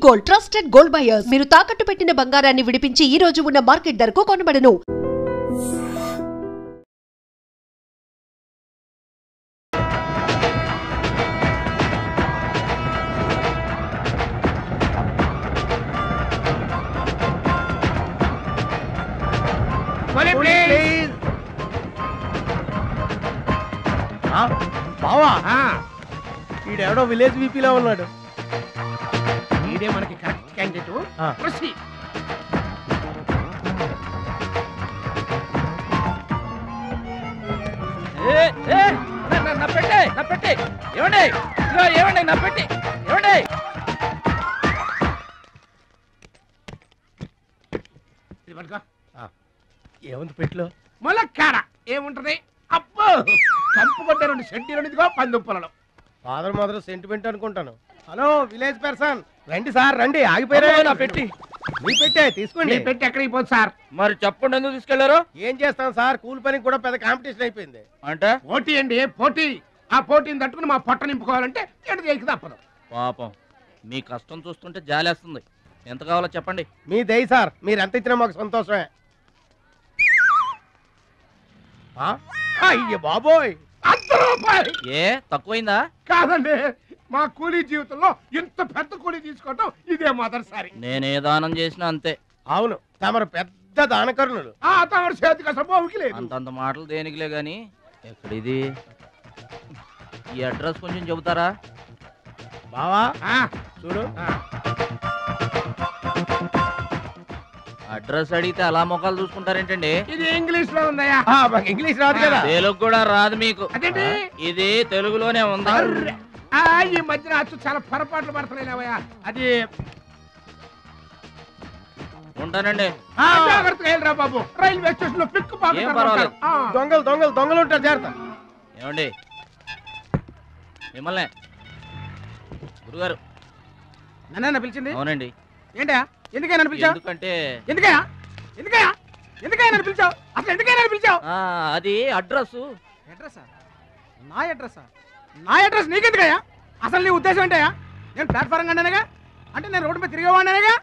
Gold trusted gold buyers. మీరు తాకట్టు పెట్టిన బంగారాన్ని విడిపించి ఈ రోజు ఉన్న మార్కెట్ ధరకు కొనబడను. బావా ఈడెవడో విలేజ్ వీపీలో ఉన్నాడు. ఇదే మనకి కరెక్ట్ క్యాండిడేట్. ఏముంది పెట్లో? ములక్కాడ ఏముంటది? అబ్బో కంపు కొట్టే 2 సెంటీలు పందుప్పలలో. ఫాదర్ మదర్ సెంటిమెంట్ అనుకుంటాను. హలో విలేజ్ పర్సన్, రండి సార్ రండి. ఆగిపోయారా? నా పెట్టి మీ పెట్టే తీసుకోండి. పెట్టి ఎక్కడికి పోదు సార్? మరి చెప్పండి, ఎందుకు తీసుకెళ్లారు? ఏం చేస్తాం సార్, కూలి పనికి కూడా పెద్ద కాంపిటీషన్ అయిపోయింది. అంటే పోటీ అండి, పోటీ. ఆ పోటీని తట్టుకుని మా పొట్ట నింపుకోవాలంటే ఎటు చేయక తప్పదు. పాపం మీ కష్టం చూస్తుంటే జాలేస్తుంది. ఎంత కావాలో చెప్పండి. మీ దయ సార్, మీరు ఎంత ఇచ్చినా మాకు సంతోషమే. అయ్య బాబోయ్, ₹100. ఏ తక్కువైందా? కాదండి, మా కూలీ జీవితంలో ఇంత పెద్ద కూలీ తీసుకోవటం ఇదే మొదటిసారి. నేనే దానం చేసినా అంతే. అవును, తమరు పెద్ద దానకరుణులు. తమరి చేతికి అసలు బావుకి లేదు. అంతంత మాటలు దేనికిలే గాని, ఎక్కడిది? ఈ అడ్రస్ కొంచెం చెబుతారా? బావా చూడు, అడ్రస్ అడిగితే అలా మొక్కలు చూసుకుంటారేంటండి? ఇది ఇంగ్లీష్ లో ఉందయ్యా. మాకు ఇంగ్లీష్ రాదు కదా. తెలుగు కూడా రాదు మీకు? అదేంటి? ఇది తెలుగులోనే ఉంది. ఈ మధ్యన అచ్చు చాలా పొరపాట్లు పడుతున్నాయిలేవయ్యా. అది ఉంటానండి. జాగ్రత్తగా వెళ్ళరా బాబు, రైల్వే స్టేషన్ లో పిక్కు దొంగలు దొంగలు దొంగలు ఉంటారు, జాగ్రత్త. ఏమండి మిమ్మల్ని గురుగారు నన్న పిలిచింది? అవునండి. ఏంటయ్యా, ఎందుకైనా పిలిచావు? ఎందుకంటే ఎందుకయ్యా ఎందుకయ్యా ఎందుకైనా పిలిచావు? అసలు ఎందుకైనా పిలిచావు? అది అడ్రస్. అడ్రస్సా? నా అడ్రస్సా? నా అడ్రస్ నీకెందుకయ్యా? అసలు నీ ఉద్దేశం ఏంటయ్యా? నేను ప్లాట్ఫారం కండానగా, అంటే నేను రోడ్డు మీద తిరిగేవాడినగా.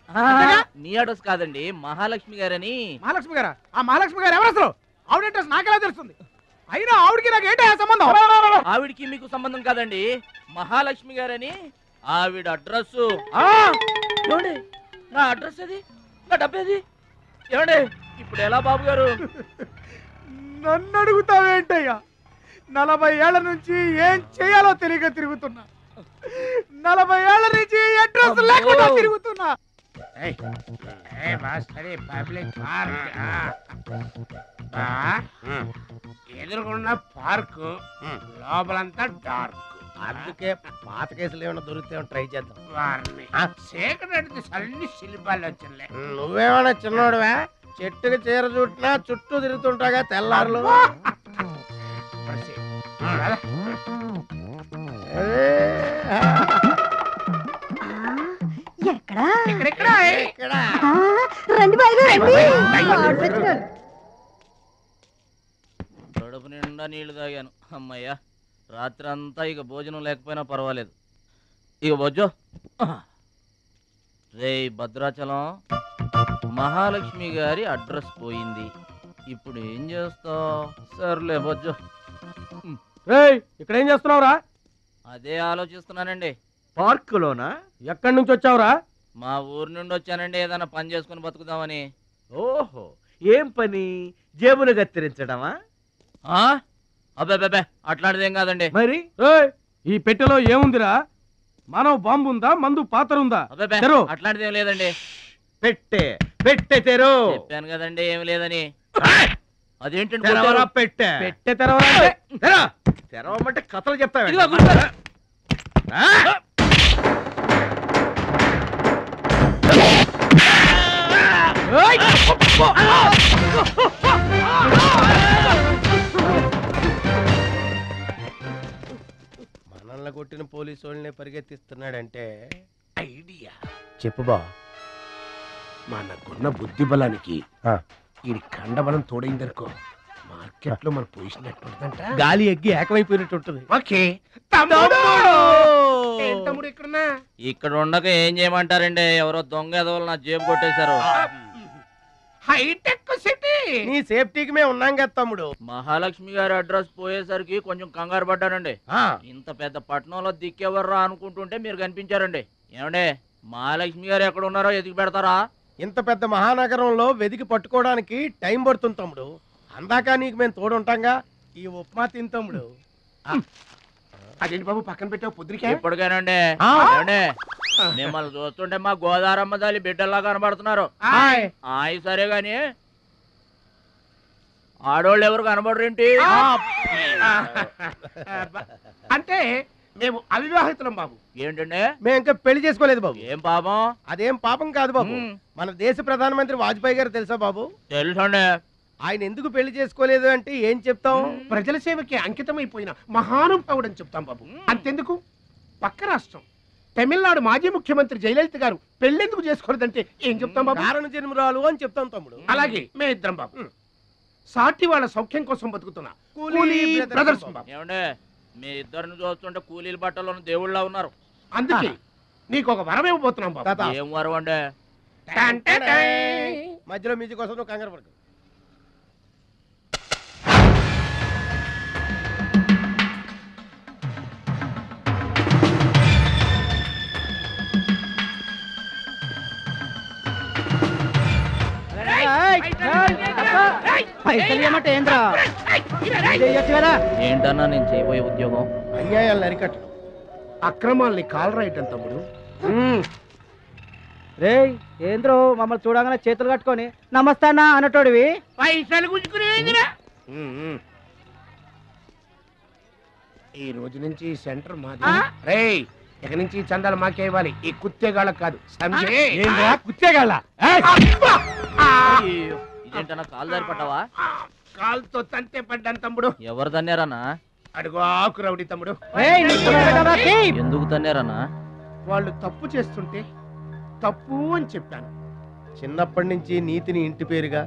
నీ అడ్రస్ కాదండి, మహాలక్ష్మి గారని. మహాలక్ష్మి గారా? ఆ మహాలక్ష్మి గారు ఎవరు అసలు? ఆవిడ అడ్రస్ నాకెలా తెలుస్తుంది? అయినా ఆవిడకి నాకు ఏంటయ్యా సంబంధం? ఆవిడికి మీకు సంబంధం కాదండి, మహాలక్ష్మి గారని ఆవిడ అడ్రస్. ఏమండి నా అడ్రస్ అది, నా డబ్బేది? ఏమండి ఇప్పుడు ఎలా బాబు గారు? నన్ను అడుగుతావేంటయ్యా? 40 ఏళ్ల నుంచి ఏం చేయాలో తెలియక తిరుగుతున్నా. 40 ఏళ్ల నుంచి అడ్రస్ లేకుండా తిరుగుతున్నా. ఎదురుకున్న పార్క్ లోపలంతా డార్క్. అందుకే పాత కేసులు ఏమైనా దొరికితే ట్రై చేద్దాం. వారిని సేకరెడ్డి అన్ని శిల్పాలు వచ్చినాయి. నువ్వేమైనా చిన్నోడువా? చెట్టుకి చీర చుట్టినా చుట్టూ తిరుగుతుంటాగా తెల్లారులు. కడుపు నిండా నీళ్లు తాగాను, అమ్మయ్యా. రాత్రి అంతా ఇక భోజనం లేకపోయినా పర్వాలేదు. ఇక బొజ్జో. రే భద్రాచలం, మహాలక్ష్మి గారి అడ్రస్ పోయింది, ఇప్పుడు ఏం చేస్తావు? సర్లే బొజ్జో. ఇక్కడ ఏం చేస్తున్నావురా? అదే ఆలోచిస్తున్నానండి. పార్కులోనా? ఎక్కడి నుంచి వచ్చావురా? మా ఊరు నుండి వచ్చానండి, ఏదైనా పని చేసుకుని బతుకుదామని. ఓహో, ఏం పని? జేబులు కత్తిరించడమా? అబ్బాబే అట్లాంటిదేం కాదండి. మరి ఈ పెట్టెలో ఏముందిరా? మానవ బాంబు ఉందా? మందు పాత్ర ఉందా? అబ్బాబే అట్లాంటిదేం లేదండి. పెట్టే పెట్టె తెరు. చెప్పాను కదండి ఏమి లేదని. అదేంటంటే పెట్టె పెట్టె తెరవాలంటే తెరవమంటే కథలు చెప్తావా? మనల్ని కొట్టిన పోలీసు వాళ్ళని పరిగెత్తిస్తున్నాడంటే ఐడియా చెప్పు బా. మనకున్న బుద్ధి బలానికి ఈ కండబలం తోడైందనుకో, మార్కెట్ లో మన పొజిషన్ ఎట్టుంటదంట? గాలి ఎగ్గి ఏకమైపోయినట్టు ఉంటుంది. ఓకే తమ్ముడు ఇక్కడున్నా ఇక్కడ ఉండక ఏం చేయమంటారండి? ఎవరో దొంగ ఎదవలు నా జేబు కొట్టేశారు. Hitech city. నీ సేఫ్టీకి మేము ఉన్నాం కదా తమ్ముడు. మహాలక్ష్మి గారి అడ్రస్ పోయేసరికి కొంచెం కంగారు పడ్డానండి. ఇంత పెద్ద పట్టణంలో దిక్కెవర్రా అనుకుంటుంటే మీరు కనిపించారండి. ఏమండే, మహాలక్ష్మి గారు ఎక్కడ ఉన్నారో ఎదిగి పెడతారా? ఇంత పెద్ద మహానగరంలో వెతికి పట్టుకోవడానికి టైం పడుతుంది తమ్ముడు. అందాక నీకు మేము తోడుంటాంగా. ఈ ఉప్మా తిని తమ్ముడు. అదేంటి బాబు పక్కన పెట్టావు పొద్దురికే? ఇప్పటికేనండి. ఏమండే, మిమ్మల్ని చూస్తుంటే మా గోదారమ్మ తల్లి బిడ్డల్లా కనబడుతున్నారు. ఆయి సరే గాని ఆడోళ్ళు ఎవరు కనబడరేంటి? అంటే మేము అవివాహితులం బాబు. ఏంటండి? మేము ఇంకా పెళ్లి చేసుకోలేదు బాబు. ఏం పాపం? అదేం పాపం కాదు బాబు. మన దేశ ప్రధానమంత్రి వాజ్పేయి గారు తెలుసా బాబు? తెలుసండి. ఆయన ఎందుకు పెళ్లి చేసుకోలేదు అంటే ఏం చెప్తాం? ప్రజల సేవకి అంకితమైపోయిన మహానుభావుడు అని చెప్తాం బాబు. అంతెందుకు, పక్క రాష్ట్రం తమిళనాడు మాజీ ముఖ్యమంత్రి జయలలిత గారు పెళ్ళెందుకు చేసుకోలేదంటే ఏం చెప్తాం బాబు? కారణ జన్మరాలు అని చెప్తాం తమ్ముడు. అలాగే మే ఇద్దరం బాబు సాటి వాళ్ళ సౌఖ్యం కోసం బతుకుతున్నా కూలీ బ్రదర్స్ బాబు. ఏమండే, మీ ఇద్దరిని చూస్తుంటే కూలీల బట్టలను దేవుళ్ళ ఉన్నారు. అందుకే నీకు ఒక వరం ఇవ్వబోతున్నాం బాబు. తాత, ఏం వరం అండే? మధ్యలో మ్యూజిక్ కోసం నువ్వు కంగారు పడకు. ఏంటన్నా నేను చేయబోయే ఉద్యోగం? అన్యాయాలను అరికట్టడం, అక్రమాల్ని కాల్ రైట్ అని తమ్ముడు. రే ఏంద్రో మమ్మల్ని చూడగానే చేతులు కట్టుకొని నమస్తానా అన్నటోడివి. పైసలు గుంజుకునే ఈ రోజు నుంచి సెంటర్ మాది. రేయ్, ఇక నుంచి చందాలు మాకే ఇవ్వాలి, ఈ కుత్తేగాళ్ళకి కాదు. కుచ్చేగాళ్ళ ఇదేంటన్నా కాలు దారి పడ్డావా? కాలుతో తంతే పడ్డాను తమ్ముడు. ఎవరు తన్నారన్నా? అడుగు ఆకు రౌడీ తమ్ముడు. ఎందుకు తన్నారన్నా? వాళ్ళు తప్పు చేస్తుంటే తప్పు అని చెప్పాను. చిన్నప్పటి నుంచి నీతిని ఇంటి పేరుగా,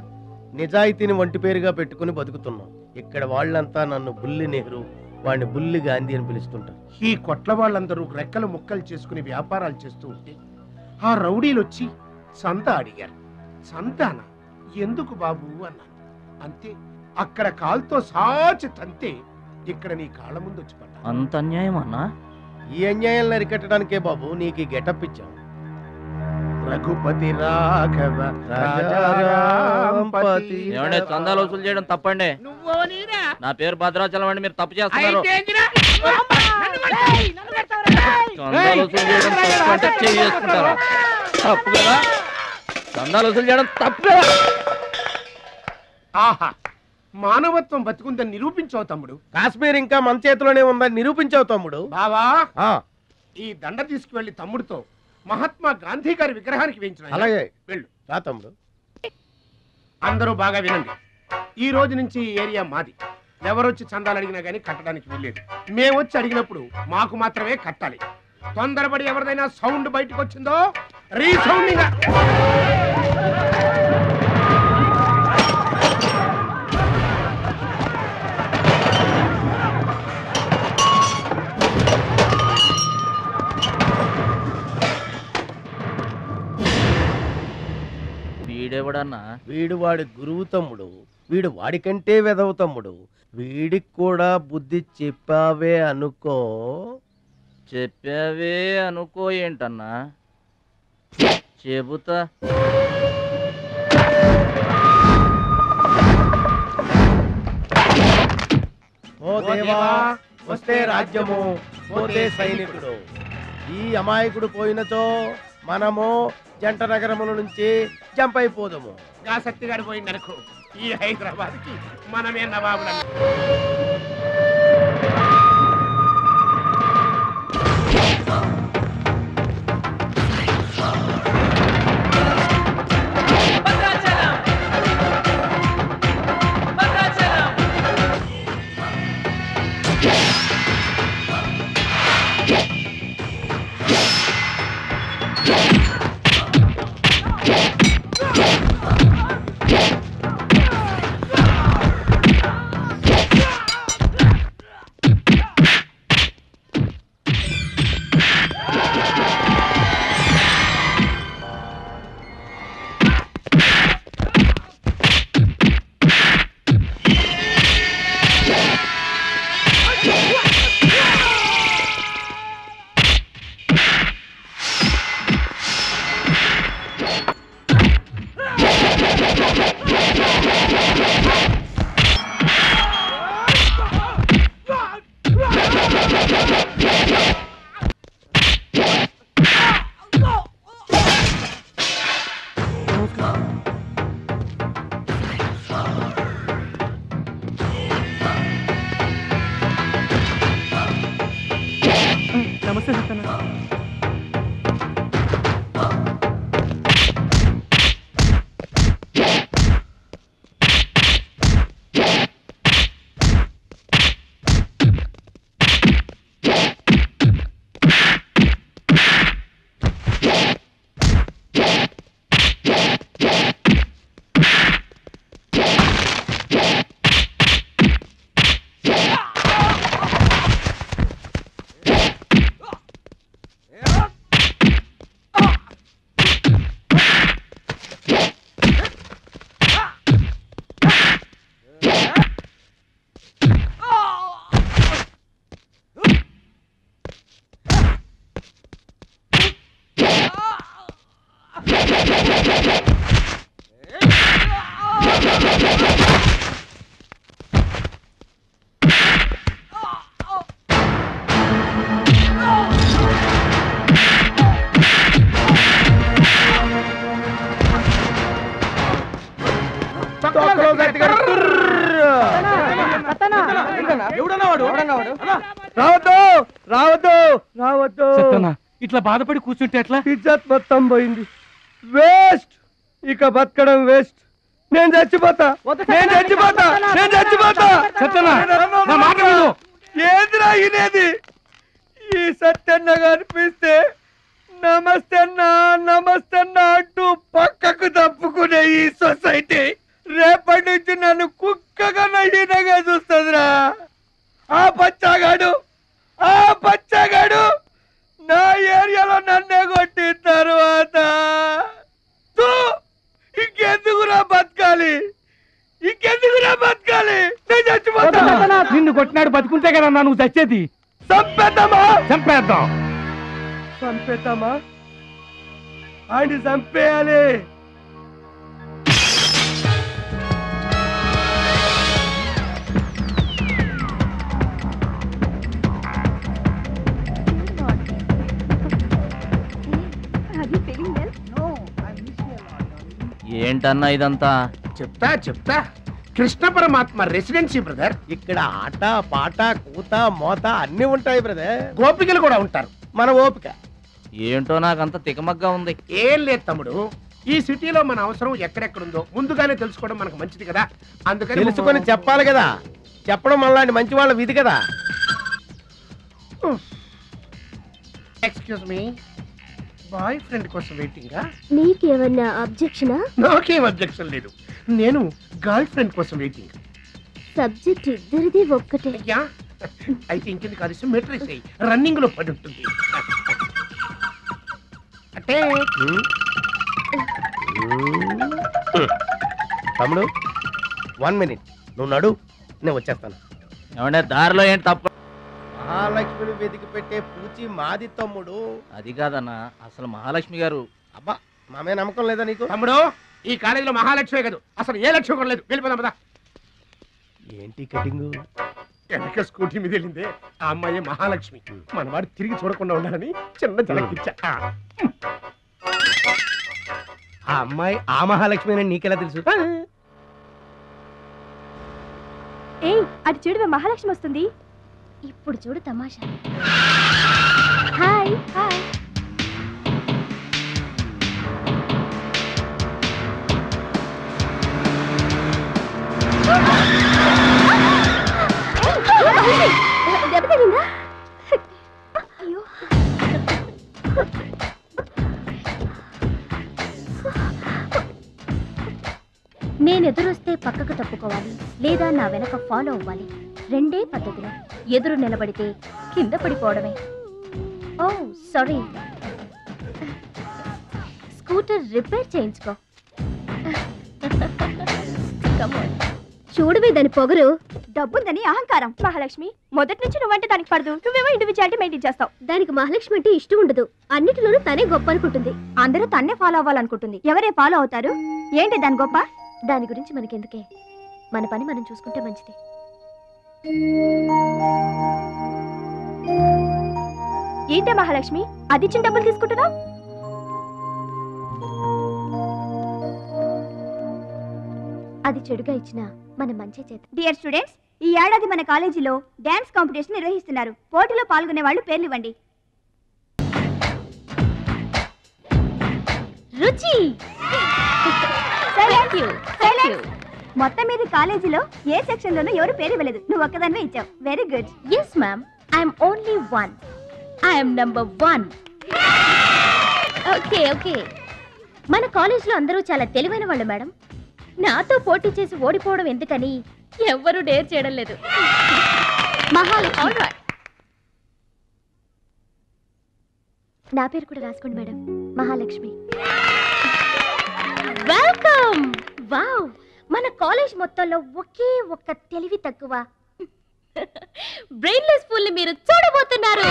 నిజాయితీని వంటి పేరుగా పెట్టుకుని బతుకుతున్నాం. ఇక్కడ వాళ్ళంతా నన్ను బుల్లి నెహ్రూ, వాడిని బుల్లి గాంధీ అని పిలుస్తుంటారు. ఈ కొట్ల వాళ్ళందరూ రెక్కలు ముక్కలు చేసుకుని వ్యాపారాలు చేస్తూ ఉంటే ఆ రౌడీలు వచ్చి సంతా అడిగారు. సంతానా? ఎందుకు బాబు అన్నాను. అంతే, అక్కడ కాలుతో సాచి తంతే ఇక్కడ నీ కాళ్ళ ముందు వచ్చి పడ్డా. అంత అన్యాయం అన్నా? ఈ అన్యాయాలను అరికట్టడానికే బాబు నీకు ఈ గెటప్ ఇచ్చాం. రఘుపతి రాఘవ రాజారాంపతి. ఏమంటే, చందాలు వసూలు చేయడం తప్పండి. నా పేరు భద్రాచలం అండి, మీరు తప్పు చేస్తున్నారు. చందాలు వసూలు చేయడం తప్పు అంటే చేసుకుంటారా? తప్పు కదా? చందాలు వసూలు చేయడం తప్పు కదా? ఆహా, మానవత్వం బతుకుందని నిరూపించావు తమ్ముడు. కాశ్మీర్ ఇంకా మన చేతిలోనే ఉందని నిరూపించావు తమ్ముడు. బావా, ఆ, ఈ దండ తీసుకువెళ్లి తమ్ముడితో మహాత్మా గాంధీ గారి విగ్రహానికి వేయించిన. అలాగే వెళ్ళు. రా తమ్ముడు. అందరూ బాగా వినండి. ఈ రోజు నుంచి ఈ ఏరియా మాది. ఎవరొచ్చి చందాలు అడిగినా గానీ కట్టడానికి వీల్లేదు. మేమొచ్చి అడిగినప్పుడు మాకు మాత్రమే కట్టాలి. తొందరపడి ఎవరిదైనా సౌండ్ బయటకు వచ్చిందో రీసౌండింగ్. వీడెవడన్నా? వీడు వాడి గురువు తమ్ముడు. వీడు వాడికంటే వెదవ తమ్ముడు. వీడికి కూడా బుద్ధి చెప్పావే అనుకో. చెప్పావే అనుకో ఏంటన్నా? చెబుతా. ఓ దేవా, వస్తే రాజ్యము, పోతే సైనికుడు. ఈ అమాయకుడు పోయినతో మనము జంట నగరముల నుంచి జంప్ అయిపోదాము. గా శక్తిగాడు పోయిందనుకో, ఈ హైదరాబాద్ కి మనమే నవాబులను. రావద్దు రావద్దు రావద్దు. ఇట్లా బాధపడి కూర్చుంటే ఎట్లా? ఇజ్జత్ మొత్తం పోయింది. వేస్ట్, ఇక బతకడం వేస్ట్. నేను చచ్చిపోతా, నేను చచ్చిపోతా, నేను చచ్చిపోతా. సత్యనా, నా మాట విను. ఏదిరా ఇనేది? ఈ సత్యన్న కనిపిస్తే నమస్తే అన్నా నమస్తే అన్నా అంటూ పక్కకు తప్పుకునే ఈ సొసైటీ రేపటి నుంచి నన్ను కుక్కగా నయ్యనగా చూస్తుందిరా. ఆ పచ్చాగాడు నా ఏరియాలో నన్నే కొట్టిన తర్వాత ఇంకెందుకురా బతకాలి, ఇంకెందుకురా బతకాలి? నేను చచ్చిపోతా. నిన్ను కొట్టినాడు బతుకుంటే కదా నువ్వు చచ్చేది. చంపేద్దామా? చంపేద్దాం. చంపేద్దామా? ఆయన చంపేయాలి. ఏంటన్నా ఇదంతా? చెప్తా కృష్ణ పరమాత్మ రెసిడెన్సీ బ్రదర్. ఇక్కడ ఆట పాట కూత మోత అన్ని ఉంటాయి బ్రదర్. గోపికలు కూడా ఉంటారు. మన ఓపిక ఏంటో నాకంత తికమగ్గా ఉంది. ఏం లేదు తమ్ముడు, ఈ సిటీలో మన అవసరం ఎక్కడెక్కడుందో ముందుగానే తెలుసుకోవడం మనకు మంచిది కదా. అందుకని తెలుసుకొని చెప్పాలి కదా. చెప్పడం మనలాంటి మంచి వాళ్ళ విధి కదా. ఎక్స్క్యూజ్ మీ, బాయ్ ఫ్రెండ్ కోసం వెయిటింగా? నీకేమన్నా అబ్జెక్షనా? నాకేం అబ్జెక్షన్ లేదు, నేను గర్ల్ ఫ్రెండ్ కోసం వెయిటింగ్. సబ్జెక్ట్ ఇద్దరిది ఒక్కటే. అయ్యా అయితే ఇంకెందుకు కాదు, మెట్రిక్స్ అయ్యి రన్నింగ్ లో పడి ఉంటుంది. అంటే తమ్ముడు 1 minute నువ్వు నడు, నేను వచ్చేస్తాను. ఏమంటే దారిలో ఏంటి తప్ప? మహాలక్ష్మిని వెతికి పెట్టే పూచి మాది తమ్ముడు. అది కాదన్నా, అసలు మహాలక్ష్మి గారు. అబ్బా మామే నమ్మకం లేదా నీకు? తమ్ముడు, ఈ కాలేజీలో మహాలక్ష్మే కాదు, అసలు ఏ లక్ష్యం కూడా లేదు. వెళ్ళిపోదాం పదా. ఏంటి కటింగ్? వెనక స్కూటీ మీద వెళ్ళిందే ఆ అమ్మాయి మహాలక్ష్మి. మనవాడు తిరిగి చూడకుండా ఉండాలని చిన్న జలకిచ్చా. ఆ అమ్మాయి ఆ మహాలక్ష్మి అని నీకెలా తెలుసు? ఏయ్, అటు చూడు, మహాలక్ష్మి వస్తుంది. ఇప్పుడు చూడు తమాషా. Hi hi. దెబ్బ తగిలిందా? అయ్యో, నేను ఎదురొస్తే పక్కకు తప్పుకోవాలి, లేదా నా వెనక ఫాలో అవ్వాలి. రెండే పద్ధతులు. ఎదురు నిలబడితే కింద పడిపోవడమే. ఓ సారీ, స్కూటర్ రిపేర్ చేయించుకో. చూడవే దాని పొగరు. డబ్బుందని అహంకారం. మహాలక్ష్మి, మొదటి నుంచి నువ్వంటే దానికి పడదు. నువ్వేమో ఇండివిజువాలిటీ మెయింటైన్ చేస్తావు. దానికి మహాలక్ష్మి అంటే ఇష్టం ఉండదు. అన్నిటిలోనూ తనే గొప్ప అనుకుంటుంది. అందరూ తన్నే ఫాలో అవ్వాలనుకుంటుంది. ఎవరే ఫాలో అవుతారు? ఏంటి దాని గొప్ప? దాని గురించి మనకెందుకే, మన పని మనం చూసుకుంటే మంచిది. ఏంటే మహాలక్ష్మి, అది చిన్న డబ్బులు తీసుకుంటున్నావు? అది చెడుగా ఇచ్చిన మన మంచి చేత. డియర్ స్టూడెంట్స్, ఈ ఏడాది మన కాలేజీలో డాన్స్ కాంపిటీషన్ నిర్వహిస్తున్నారు. పోటీలో పాల్గొనే వాళ్ళు పేర్లు ఇవ్వండి. రుచి. మొత్తం మీద కాలేజీలో ఏ సెక్షన్ లోనూ ఎవరు పేరు ఇవ్వలేదు. నువ్వు ఒక్కదాన్నే ఇచ్చావు. Very good. Yes ma'am, I am only 1. I am number 1. Okay okay. మన కాలేజీలో అందరూ చాలా తెలివైన వాళ్ళు మేడం. నాతో పోటీ చేసి ఓడిపోవడం ఎందుకని ఎవ్వరూ డేర్ చేయడం లేదు. మహాలక్ష్మి. నా పేరు కూడా రాసుకోండి మేడం, మహాలక్ష్మి. వెల్కమ్. వావ్, మన కాలేజ్ మొత్తంలో ఒకే ఒక్క తెలివి తక్కువ బ్రెయిన్లెస్ ఫుల్ ని మీరు చూడబోతున్నారు.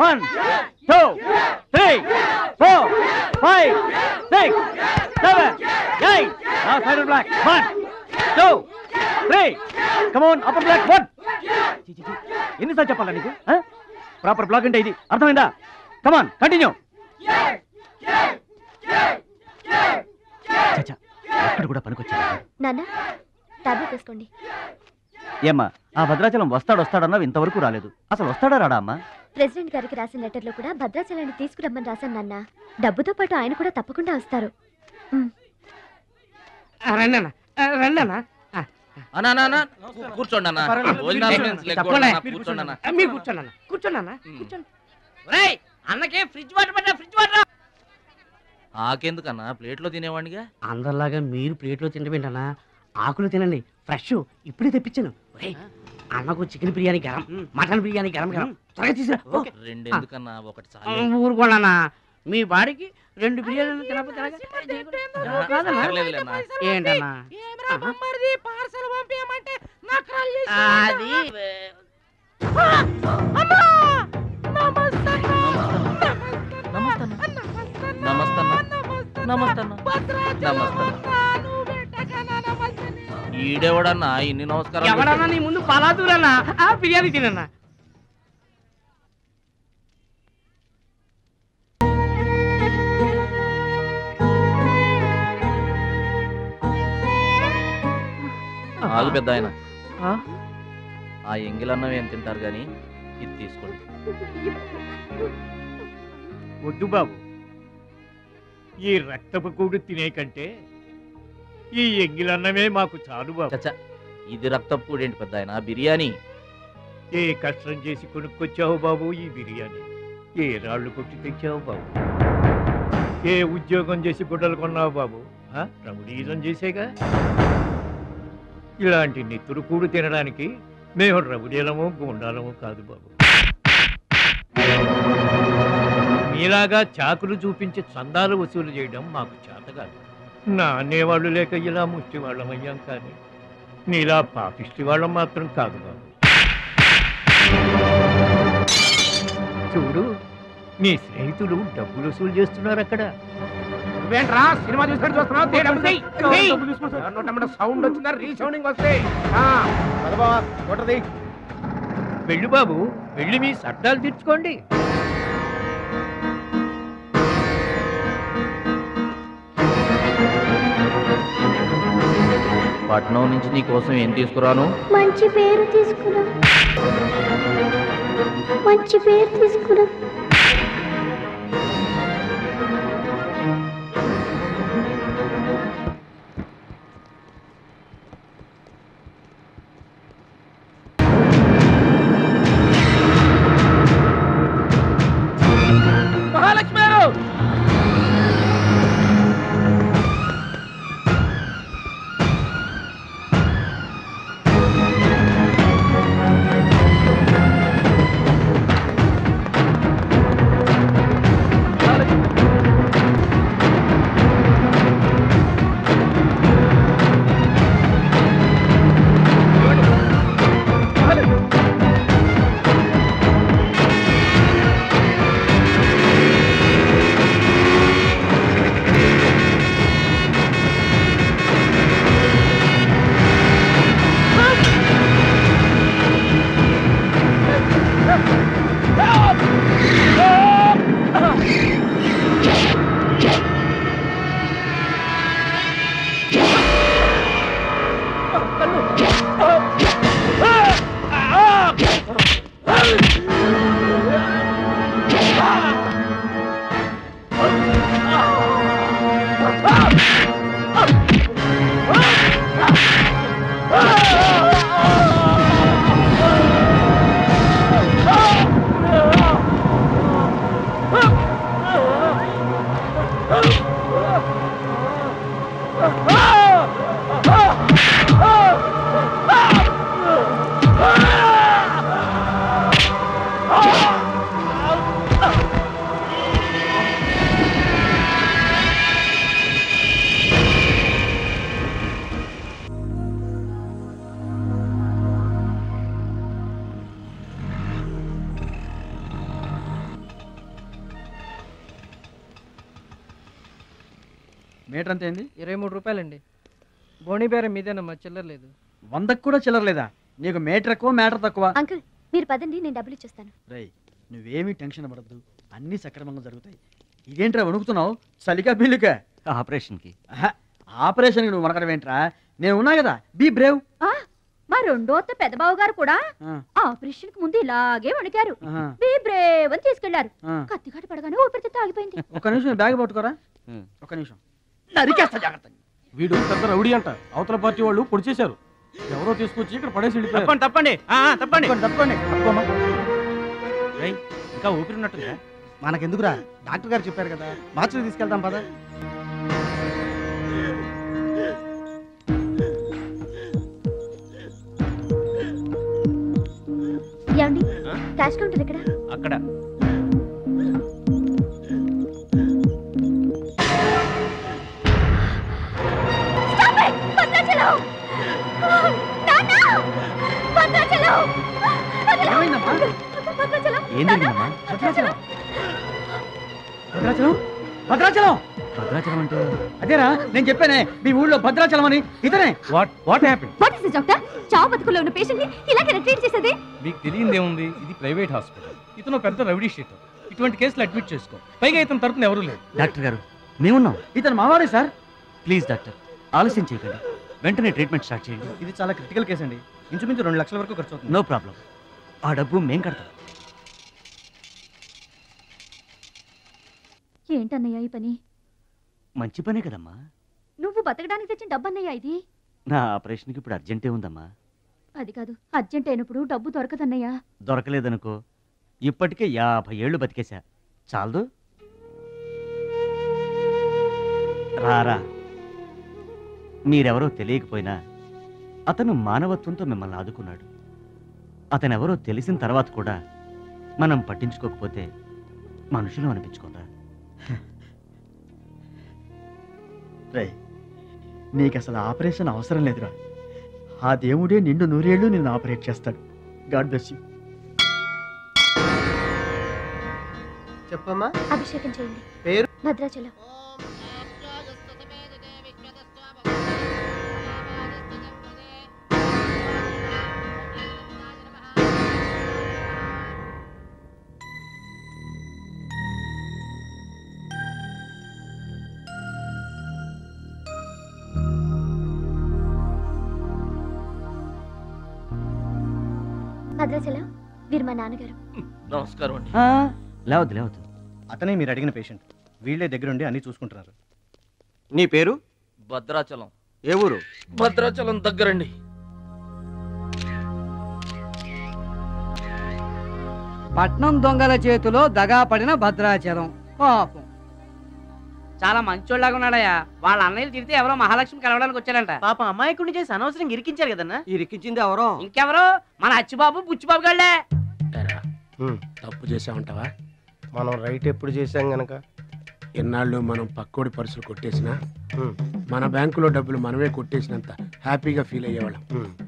1 2 3 4 5 6 7 8 now final black 1 2 3 come on upper black 1 ఎన్నిసార్లు చెప్పాలా నీకు ప్రాపర్ బ్లాక్ అంటే ఇది అర్థమైందా come on continue చచ్చా ఎక్కడ కూడా పనికొచ్చా నాన్న టాబ్లెట్ వేసుకోండి ఏమ్మా ఆ భద్రాచలం వస్తాడన్నావు ఇంతవరకు రాలేదు అసలు వస్తాడా రాడా అమ్మా ప్రెసిడెంట్ గారికి రాసిన లెటర్లో కూడా భద్రాచలాన్ని తీసుకురమ్మని రాశాను నాన్న డబ్బుతో పాటు ఆయన కూడా తప్పకుండా వస్తారు కూర్చోండి అన్న అన్నకే ఫ్రిడ్జ్ వాటర్ పడ్డా ఫ్రిడ్జ్ వాటర్ ఆకెందుకన్నా ప్లేట్లో తినేవాడిగా అందరిలాగా మీరు ప్లేట్లో తినబెంటనా ఆకులు తినండి ఫ్రెష్ ఇప్పుడే తెప్పించాను అన్నకు చికెన్ బిర్యానీ గరం మటన్ బిర్యానీ గరం గరం త్వరగా తీసుకురా రెండు ఎందుకన్నా ఒకటి చాలు ఊరుకోండి మీ బాడీకి 2 బిర్యానీలు ఏంటన్నా అది ఈడెవడన్నా ఇన్ని నమస్కారం ఎవడన్నా నీ ముందు పలాదూరన్నా బిర్యానీ తినన్నా ఆగు పెద్ద ఆయన ఆ ఎంగిలన్నం ఏం తింటారు గాని ఇది తీసుకోండి వద్దు బాబు ఈ రక్తపు కూడు తినే కంటే ఈ ఎంగిలన్నమే మాకు చాలు బాబు చచ్చా ఇది రక్తపు కూడేంటి పెద్ద ఆయన బిర్యానీ ఏ కష్టం చేసి కొనుక్కొచ్చావు బాబు ఈ బిర్యానీ ఏ రాళ్ళు కొట్టి తెచ్చావు బాబు ఏ ఉద్యోగం చేసి గుడ్డలు కొన్నావు బాబు రౌడీజం చేసేగా ఇలాంటి నెత్తురు కూడు తినడానికి మేము రౌడీలము గుండాలము కాదు బాబు మీలాగా చాకులు చూపించి చందాలు వసూలు చేయడం మాకు చేత కాదు నా అనేవాళ్ళు లేక ఇలా ముష్టి వాళ్ళం అయ్యాం కానీ నీలా పాపిష్టి వాళ్ళం మాత్రం కాదు బాబు చూడు నీ స్నేహితులు డబ్బులు వసూలు చేస్తున్నారు అక్కడ నువ్వేంట్రా సినిమా చూసినట్టు సౌండ్ వచ్చిందా రీసౌండింగ్ వస్తే వెళ్ళు బాబు వెళ్ళి మీ సర్దాలు తీర్చుకోండి పట్నం నుంచి నీ కోసం ఏం తీసుకురాను మంచి పేరు తీసుకురా మంచి పేరు తీసుకురా మహాలక్ష్మి గారు మీటర్ అంత ఏంది? 23 రూపాయలండి. బోణి బేరం మీదేనమ్మా, చిల్లర లేదు. 100కు కూడా చిల్లర లేదా? నీకు మీటర్ ఎక్కువ మ్యాటర్ తక్కువ. అంకుల్ మీరు పదండి, నేను డబ్బులు ఇచ్చేస్తాను. రేయ్ నువ్వేమీ టెన్షన్ పడద్దు, అన్నీ సక్రమంగా జరుగుతాయి. ఇదేంట్రా వణుకుతున్నావు? చలికా బిల్లుకా? ఆపరేషన్కి. ఆపరేషన్కి నువ్వు వనకడం ఏంట్రా? నేను ఉన్నా కదా, బీ బ్రేవ్. మా రెండో పెద్దబాబు గారు కూడా ఆపరేషన్ కు ముందు ఇలాగే వణికారు. బీ బ్రేవ్ అని తీసుకెళ్లారు. కత్తికాటు పడగానే ఊపిరితిత్తు ఆగిపోయింది. ఒక నిమిషం బ్యాగ్ పట్టుకోరా. ఒక నిమిషం నరికేస్తా జాగ్రత్త. వీడు పెద్ద రౌడీ అంట, అవతల పార్టీ వాళ్ళు పొడి చేశారు. ఎవరో తీసుకొచ్చి ఇక్కడ పడేసి వెళ్ళిపోయారు. తప్పండి తప్పండి తప్పండి. ఇంకా ఊపిరిన్నట్టుందా? మనకెందుకురా, డాక్టర్ గారు చెప్పారు కదా, మార్చుకు తీసుకెళ్తాం పద. ఏమండి క్యాష్ కౌంటర్ ఎక్కడ? అక్కడ. భద్రాచలం భద్రాచలం అంటే అదేరా నేను చెప్పానే, మీ ఊళ్ళో భద్రాచలం అని. ఇతనే. What happen? What is this doctor? చావు బతుకులో ఉన్న పేషెంట్ ని ఇలాగే ట్రీట్ చేసేది? మీకు తెలియదేముంది, ఇది ప్రైవేట్ హాస్పిటల్. ఇతను పెద్ద రౌడీ షీటర్. ఇటువంటి కేసులు అడ్మిట్ చేసుకో. పైగా ఇతను తరపున ఎవరూ లేదు. డాక్టర్ గారు మేమున్నాం. ఇతను మావాడే సార్. ప్లీజ్ డాక్టర్ ఆలస్యం చేయకండి, వెంటనే ట్రీట్మెంట్ స్టార్ట్ చేయండి. ఇది చాలా క్రిటికల్ కేసు అండి, ఇంచుమించు 2 లక్షల వరకు ఖర్చు అవుతుంది. నో ప్రాబ్లం, ఆ డబ్బు మేం కడతాం. ఏంటన్నయ్య ఈ పని? మంచి పనే కదమ్మా. నువ్వు బతకడానికి తెచ్చిన డబ్బు అన్నయ్య ఇది. నా ఆపరేషన్కి ఇప్పుడు అర్జెంటే ఉందమ్మా. అది కాదు, అర్జెంట్ అయినప్పుడు డబ్బు దొరకదన్నయ్యా. దొరకలేదనుకో, ఇప్పటికే 50 ఏళ్ళు బతికేశా, చాలదు. రారా, మీరెవరో తెలియకపోయినా అతను మానవత్వంతో మిమ్మల్ని ఆదుకున్నాడు. అతనెవరో తెలిసిన తర్వాత కూడా మనం పట్టించుకోకపోతే మనుషులు అనిపించుకోరా. రేయ్ నీకు అసలు ఆపరేషన్ అవసరం లేదురా, ఆ దేవుడే నిండు 100 ఏళ్ళు నిన్ను ఆపరేట్ చేస్తాడు. God bless you. చెప్పమ్మా. అభిషేకం చేయండి. పేరు? భద్రాచలం. భద్రాచలం వీరు మా నాన్నగారు. నమస్కారం అండి. లేవద్దు లేవద్దు, అతనే మీరు అడిగిన పేషెంట్. వీళ్ళే దగ్గరుండి అన్ని చూసుకుంటున్నారు. నీ పేరు? భద్రాచలం. ఏ ఊరు? భద్రాచలం దగ్గరండి. పట్నం దొంగల చేతిలో దగా పడిన భద్రాచలం. పాపం చాలా మంచోళ్ళగా ఉన్నాడయ్యా. వాళ్ళ అన్నయ్యలు తిరిగితే ఎవరో మహాలక్ష్మి కలవడానికి వచ్చారంట. పాపం అమాయకుడిని చేసి అనవసరం ఇరికించారు కదన్నా. ఇరికించింది ఎవరో? ఇంకెవరో మన అచ్చిబాబు బుచ్చిబాబు గాళ్లే. తప్పు చేసామంటావా? మనం రైట్ ఎప్పుడు చేశాం గనక ఎన్నాళ్ళు మనం పక్కోడి పర్సులు కొట్టేసినా మన బ్యాంకులో డబ్బులు మనమే కొట్టేసినంత హ్యాపీగా ఫీల్ అయ్యేవాళ్ళం.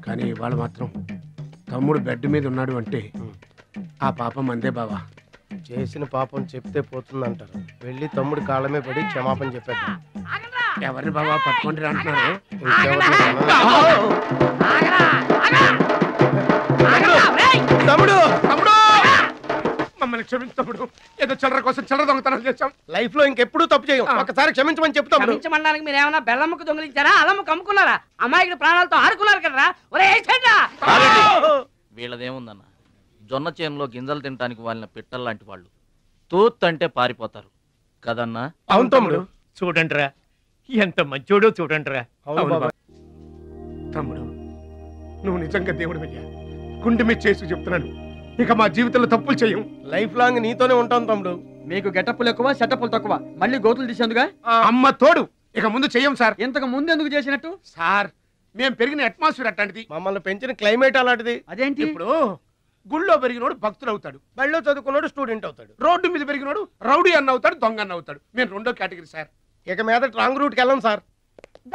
కానీ వాళ్ళు మాత్రం తమ్ముడు బెడ్ మీద ఉన్నాడు అంటే ఆ పాపం అందే బావా. చేసిన పాపం చెప్తే పోతుందంటారు. వెళ్ళి తమ్ముడి కాళ్ళమే పడి క్షమాపణ చెప్పాడు. ఎవరిని బావా పట్టుకుంటారు అంటున్నారు? తమ్ముడు తమ్ముడు మమ్మల్ని క్షమించు తమ్ముడు. ఏదో చిల్లర కోసం చిల్లర దొంగతనం చేశాం. లైఫ్ లో ఇంకెప్పుడు తప్పు చేయం. ఒకసారి క్షమించమని చెప్తాం. క్షమించమనడానికి మీరు ఏమైనా బెల్లమ్మకు దొంగిలించారా, అల్లమ్మకు అమ్ముకున్నారా? అమ్మాయికి ప్రాణాలతో ఆడుకున్నారు కదరా. ఒరే వీళ్ళదేముందన్న, జొన్న చేనులో గింజలు తినడానికి వాళ్ళ పిట్టల్లాంటి వాళ్ళు. తూత్ అంటే పారిపోతారు కదన్నా. అవును తమ్ముడు. చూడండిరా ఎంత మంచోడో చూడండిరా. తమ్ముడు నువ్వు నిజంగా దేవుడు అయ్యా. గుండె మీద చేసి చెప్తున్నాను, ఇక మా జీవితంలో తప్పులు చేయం. లైఫ్ లాంగ్ నీతోనే ఉంటాం తమ్ముడు. మీకు గెటప్పులు ఎక్కువ, సెటప్పులు తక్కువ. మళ్ళీ గోతులు తీసేందుగా అమ్మ తోడు. ఇక ముందు చెయ్యం సార్. ఇంతకు ముందు ఎందుకు చేసినట్టు? సార్ మేము పెరిగిన అట్మాస్ఫియర్ అట్లాంటిది, మమ్మల్ని పెంచిన క్లైమేట్ అలాంటిది. అదేంటి? ఇప్పుడు గుళ్ళో పెరిగినోడు భక్తుడు అవుతాడు, బళ్ళో చదువుకున్నాడు స్టూడెంట్ అవుతాడు, రోడ్డు మీద పెరిగినోడు రౌడీ అన్న అవుతాడు, దొంగ అన్న అవుతాడు. మేము రెండో కేటగిరీ సార్. ఇక మీద రాంగ్ రూట్కి వెళ్ళం sir.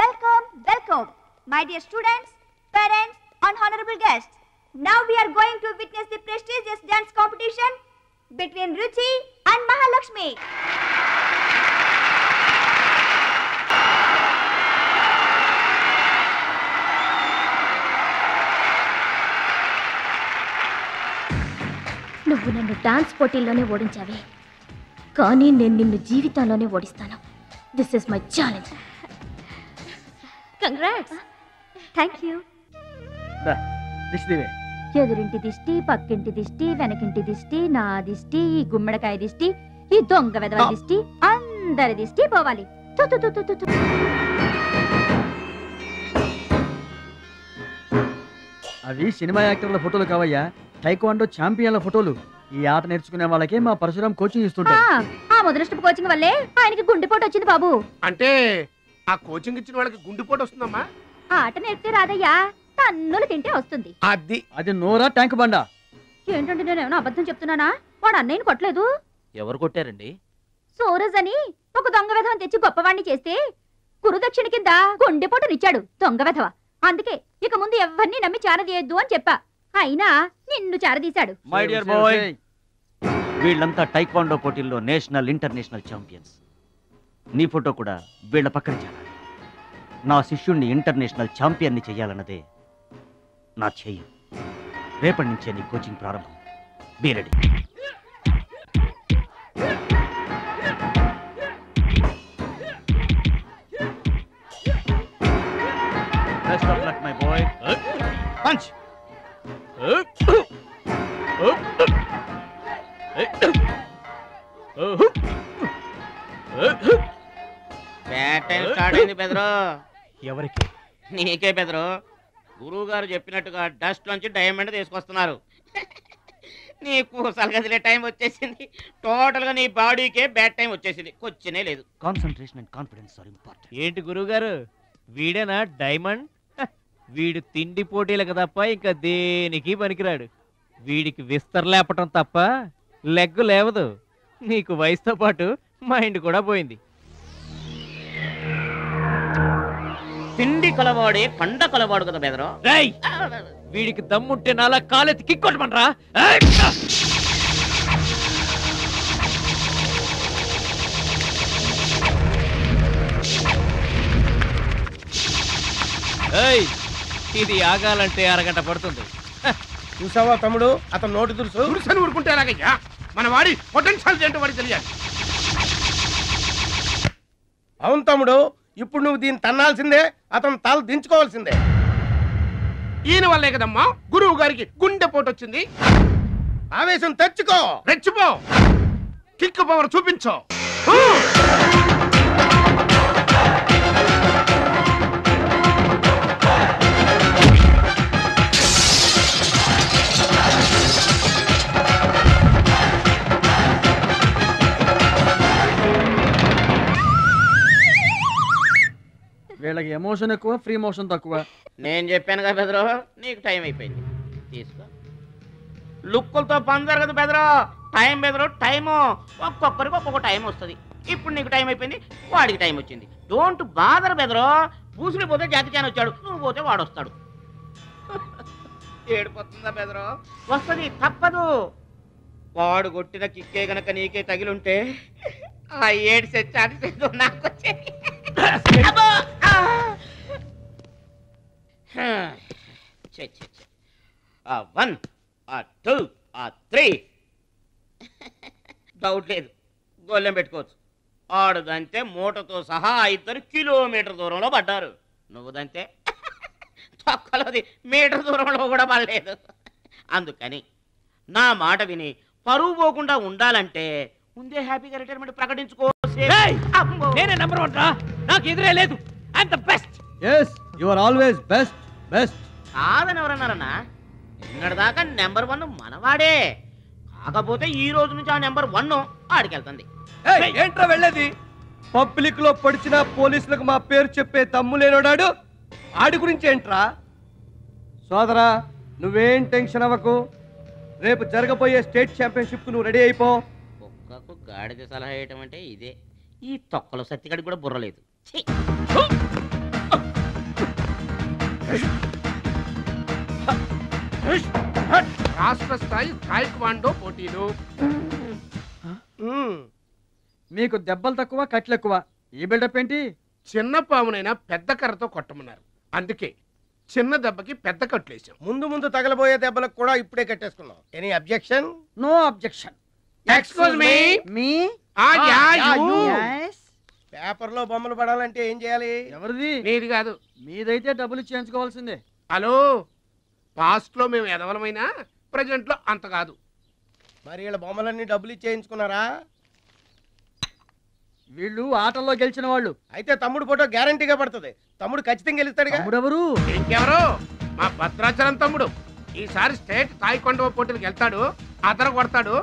Welcome, welcome, my dear students, parents, and honorable guests. Now we are going to witness the prestigious dance competition between Ruchi and Mahalakshmi. నువ్వు నన్ను డాన్స్ పోటీల్లోనే ఓడించావే, కానీ నేను నిన్ను జీవితంలోనే ఓడిస్తాను. This is my challenge. Congrats. Thank you. దిష్టివే. ఎదురింటి దిష్టి, పక్కింటి దిష్టి, వెనకింటి దిష్టి, నా దిష్టి, ఈ గుమ్మడికాయ దిష్టి, ఈ దొంగ వెధవ దిష్టి, అందరి దిష్టి పోవాలి. తు, తు, తు, తు, తు, తు. అవి సినిమా యాక్టర్ల ఫోటోలు కావయ్యా, టైక్వాండో ఛాంపియన్ల ఫోటోలు. ఈ ఆట నేర్చుకునే వాళ్ళకే మా పరశురాం కోచింగ్ ఇస్తుంటారు. ఆ మొదలస్టప్ కోచింగ్ వల్లే ఆయనకి గుండెపోటు వచ్చింది బాబు. అంటే ఆ కోచింగ్ ఇచ్చిన వాళ్ళకి గుండెపోటు వస్తుందమ్మా? ఆట నేర్పితే రాదయ్యా, తన్నులు తింటే వస్తుంది. అది నోరా ట్యాంక్ బండా? ఏంటంటే నేనేమన్నా అబద్ధం చెప్తున్నానా? వాడు అన్నయ్యని కొట్టలేదు. ఎవరు కొట్టారండి? సూరజ్ అని ఒక దొంగ వెధవని తెచ్చి గొప్పవాణ్ణి చేస్తే గురుదక్షిణ కింద గుండెపోటునిచ్చాడు దొంగ వెధవ. అందుకే ఇక ముందు ఎవరిని నమ్మి చారదీయద్దు అని చెప్పా. అయినా నిన్ను చారదీశాడు. మై డియర్ బాయ్, వీళ్ళంతా టైక్వాండో పోటీల్లో నేషనల్ ఇంటర్నేషనల్ ఛాంపియన్స్. నీ ఫోటో కూడా వీళ్ళ పక్కన చేరాలి. నా శిష్యుణ్ణి ఇంటర్నేషనల్ ఛాంపియన్ని చెయ్యాలన్నదే నా ధ్యేయం. రేపటి నుంచే నీ కోచింగ్ ప్రారంభం. Be ready. Best of luck my boy. Punch. Bad time start అయింది బెదరు. ఎవరికి? నీకే బెదరు. గురువు గారు చెప్పినట్టుగా డస్ట్ నుంచి డైమండ్ తీసుకొస్తున్నారు. నీకు సలగదిలే టైం వచ్చేసింది. టోటల్ గా నీ బాడీకే బ్యాడ్ టైం వచ్చేసింది. కొచ్చినే లేదు. Concentration and confidence are important. ఏంటి గురువుగారు, వీడేనా డైమండ్? వీడు తిండి పోటీలకు తప్ప ఇంకా దేనికి పనికిరాడు. వీడికి విస్తర లేపటం తప్ప లెగ్గు లేవదు. నీకు వయసుతో పాటు మైండ్ కూడా పోయింది. తిండి కలవాడే కండ కలవాడు కదా బెదరు. వీడికి దమ్ముంటే నాలా కాలెత్తి కిక్కొట్టమనరా. ఇది ఆగాలంటే అరగంట పడుతుంది. చూసావా తమ్ముడు, అతను నోటి దురుసని ఊరుకుంటే ఎలాగయ్యా? మన వాడి పొటెన్షియల్ ఏంటో వాడికి తెలియాలి. అవును తమ్ముడు, ఇప్పుడు నువ్వు దీన్ని తన్నాల్సిందే, అతను తల దించుకోవాల్సిందే. ఈయన వల్లే కదమ్మా గురువు గారికి గుండెపోటు వచ్చింది. ఆవేశం తెచ్చుకో, రెచ్చిపో, కిక్ పవర్ చూపించో. వీళ్ళకి ఎమోషన్ ఎక్కువ, ఫ్రీ మోషన్ తక్కువ. నేను చెప్పాను కదా బెదరు, నీకు టైం అయిపోయింది. తీసుకో. లుక్కులతో పని జరగదు బెదరు. టైం బెదరు, టైము. ఒక్కొక్కరికి ఒక్కొక్క టైం వస్తుంది. ఇప్పుడు నీకు టైం అయిపోయింది, వాడికి టైం వచ్చింది. డోంట్ బాదర్ బెదరు. పూసులు పోతే జాతికాని వచ్చాడు, నువ్వు పోతే వాడు వస్తాడు. ఏడిపోతుందా బెదరు? వస్తుంది, తప్పదు. వాడు కొట్టిన కిక్కే గనక నీకే తగిలుంటే ఆ ఏడు సెచ్చాటి నాకు వచ్చేది. One, two, three. డౌట్ లేదు, గోళ్ళెం పెట్టుకోవచ్చు. ఆడుదంతే మూటతో సహా 2 కిలోమీటర్ దూరంలో పడ్డారు. నువ్వుదంతే తొక్కలోది మీటర్ దూరంలో కూడా పడలేదు. అందుకని నా మాట విని పరువు పోకుండా ఉండాలంటే ముందే హ్యాపీగా రిటైర్మెంట్ ప్రకటించుకో. నేనే నంబర్ 1 రా, నాకు ఎదురే లేదు. I'm the best. yes you are always best. కాదని ఎవరన్నారన్నా? నిన్నటిదాకా నెంబర్ 1 మనవాడే. కాకపోతే ఈ రోజు నుంచి ఆ నెంబర్ 1 ఆడికెళ్తుంది. ఏంట్రా వెళ్ళేది? పబ్లిక్ లో పడిచిన పోలీసులకు మా పేరు చెప్పే దమ్ము లేనోడాడు. ఆడి గురించి ఏంట్రా? సోదరా, నువ్వేం టెన్షన్ అవ్వకు. రేపు జరగబోయే స్టేట్ ఛాంపియన్షిప్ నువ్వు రెడీ అయిపో. కుక్కకు గాడిద సలహా వేయటం అంటే ఇదే. ఈ తొక్కలో సత్తిగడికి కూడా బుర్రలేదు. రాష్ట్ర స్థాయి టైక్వాండో పోటీలు. మీకు దెబ్బలు తక్కువ, కట్లు ఎక్కువ. ఈ బిల్డప్ ఏంటి? చిన్న పామునైనా పెద్ద కర్రతో కొట్టమన్నారు. అందుకే చిన్న దెబ్బకి పెద్ద కట్లేసాం. ముందు ముందు తగలబోయే దెబ్బలకు కూడా ఇప్పుడే కట్టేసుకున్నాం. Any objection? No objection. Excuse me. మీ పేపర్ లో బొమ్మలు పడాలంటే ఏం చేయాలి? ఎవరిది? నీది కాదు. మీదైతే డబ్బులు చేయించుకోవాల్సిందే. హలో, పాస్ట్ లో మేము ఎదవలమైనా ప్రెజెంట్ లో అంత కాదు. మరి వీళ్ళ బొమ్మలన్నీ డబ్బులు ఇచ్చేయించుకున్నారా? వీళ్ళు ఆటల్లో గెలిచిన వాళ్ళు. అయితే తమ్ముడు ఫోటో గ్యారంటీగా పడుతుంది. తమ్ముడు ఖచ్చితంగా గెలుస్తాడుగా. ఎవరు? ఇంకెవరు? మా భద్రాచలం తమ్ముడు. ఈసారి స్టేట్ తాయికొండ పోటీలకు వెళ్తాడు, అదర కొడతాడు,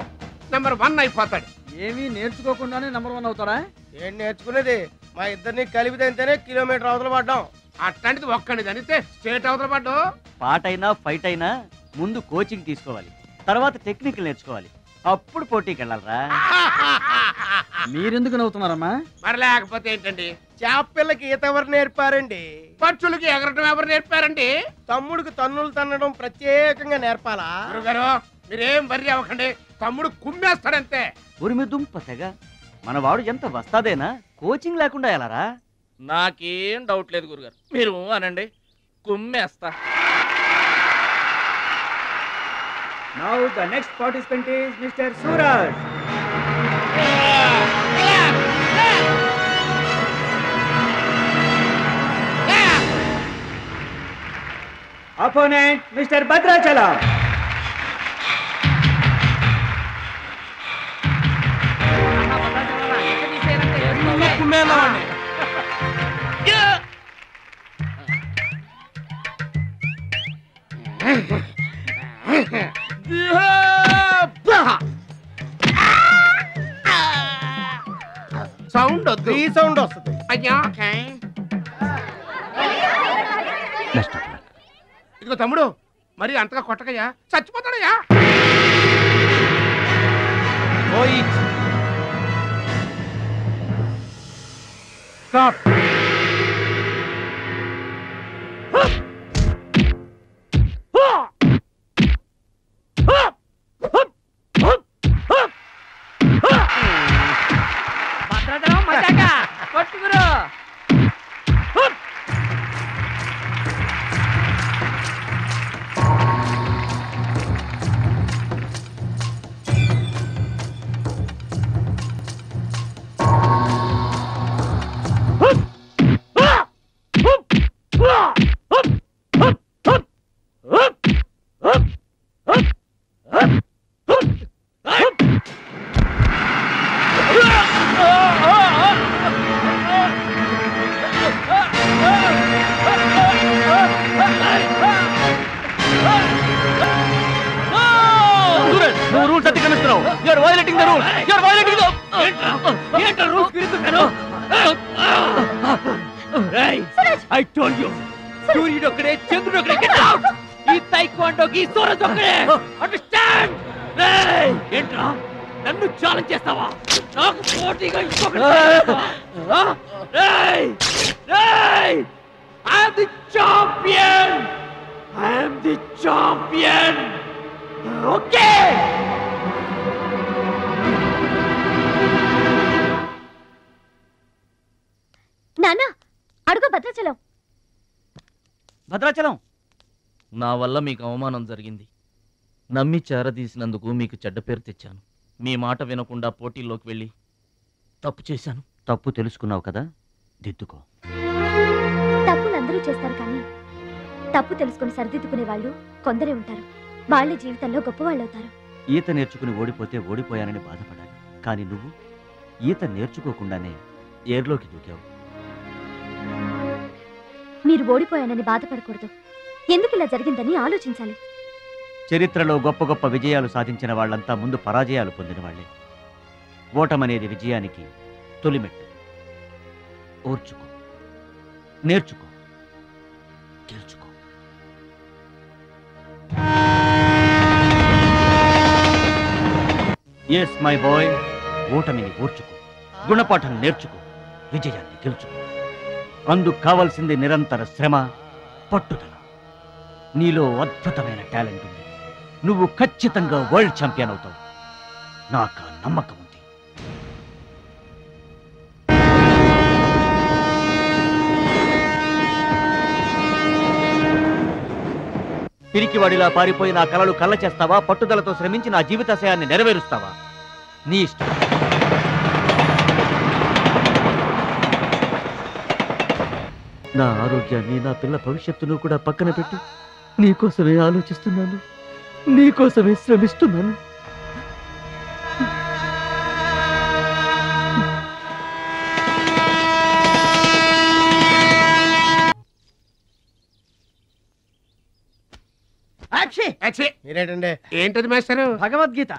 నెంబర్ 1 అయిపోతాడు. ఏమీ నేర్చుకోకుండానే నెంబర్ 1 అవుతాడా? ఏం నేర్చుకునేది? మా ఇద్దరిని కలిపితేనే కిలోమీటర్ అవతల పడ్డాం. అట్లాంటిది ఒక్కడిది అనితే స్టేట్ అవతల పడ్డావు. పాట అయినా ఫైట్ అయినా ముందు కోచింగ్ తీసుకోవాలి, తర్వాత టెక్నిక్ నేర్చుకోవాలి, అప్పుడు పోటీకి వెళ్ళాలరా. మీరెందుకు నవ్వుతున్నారమ్మా? మరి లేకపోతే ఏంటండి? చేపపిల్లకి ఈత ఎవరు నేర్పారండి? పక్షులకి ఎగరటం ఎవరు నేర్పారండి? తమ్ముడికి తన్నులు తన్నడం ప్రత్యేకంగా నేర్పాలా? గురుగారు మీరేం వర్రీ అవ్వకండి, తమ్ముడు కుమ్మేస్తాడంతే. ఉరిమి దుంప తెగ మనవాడు ఎంత వస్తాదేనా, కోచింగ్ లేకుండా ఎలారా? నాకేం డౌట్ లేదు గురుగారు, మీరు అనండి, కుమ్మేస్తా. Now the next participant is Mr. Suraj. Opponent Mr. Bhadrachalam. Sound వద్దు, ఈ సౌండ్ వస్తుంది. అయ్యా ఇదిగో తమ్ముడు, మరి అంతగా కొట్టకయ్యా, చచ్చిపోతాడయ్యా. స్టాప్. I told you, సూర్యుడు ఒక్కడే, చంద్రుడు ఒక్కడే. Get out! ఈ తైక్వాండోకి సూరజ్ ఒక్కడే. Understand? ఏంట్రా నన్ను ఛాలెంజ్ చేస్తావా? నాకు పోటీగా ఇంకొకటి. I am the champion. I am the champion. Okay. నాన్న అడుగు భద్రాచలం. భద్రాచలం, నా వల్ల మీకు అవమానం జరిగింది. నమ్మి చేరదీసినందుకు మీకు చెడ్డ పేరు తెచ్చాను. మీ మాట వినకుండా పోటీల్లోకి వెళ్ళి తప్పు చేశాను. తప్పు తెలుసుకున్నావు కదా, దిద్దుకో. తప్పులు అందరూ చేస్తారు, కానీ తప్పు తెలుసుకుని సరిదిద్దుకునే వాళ్ళు కొందరే ఉంటారు. వాళ్ళ జీవితంలో గొప్పవాళ్ళు అవుతారు. ఈత నేర్చుకుని ఓడిపోతే ఓడిపోయానని బాధపడాలి, కానీ నువ్వు ఈత నేర్చుకోకుండానే ఏర్లోకి దూకావు. మీరు ఓడిపోయానని బాధపడకూడదు. ఎందుకు ఇలా జరిగిందని ఆలోచించాలి. చరిత్రలో గొప్ప గొప్ప విజయాలు సాధించిన వాళ్ళంతా ముందు పరాజయాలు పొందిన వాళ్లే. ఓటమనేది విజయానికి తొలిమెట్టు. ఓర్చుకో, నేర్చుకో, గెలుచుకో. ఎస్ మై బాయ్, ఓటమిని ఓర్చుకో, గుణపాఠం నేర్చుకో, విజయాన్ని గెలుచుకో. అందుకు కావాల్సింది నిరంతర శ్రమ, పట్టుదల. నీలో అద్భుతమైన టాలెంట్ ఉంది. నువ్వు ఖచ్చితంగా వరల్డ్ ఛాంపియన్ అవుతావు. నాకు నమ్మకం ఉంది. పిరికివాడిలా పారిపోయి నా కలలు కళ్ళ చేస్తావా, పట్టుదలతో శ్రమించి నా జీవితాశయాన్ని నెరవేరుస్తావా? నీ ఇష్టం. నా ఆరోగ్యాన్ని, నా పిల్ల భవిష్యత్తును కూడా పక్కన పెట్టి నీకోసమే ఆలోచిస్తున్నాను, నీకోసమే శ్రమిస్తున్నాను. మీరేంటండి? ఏంటది మాస్టారు? భగవద్గీత.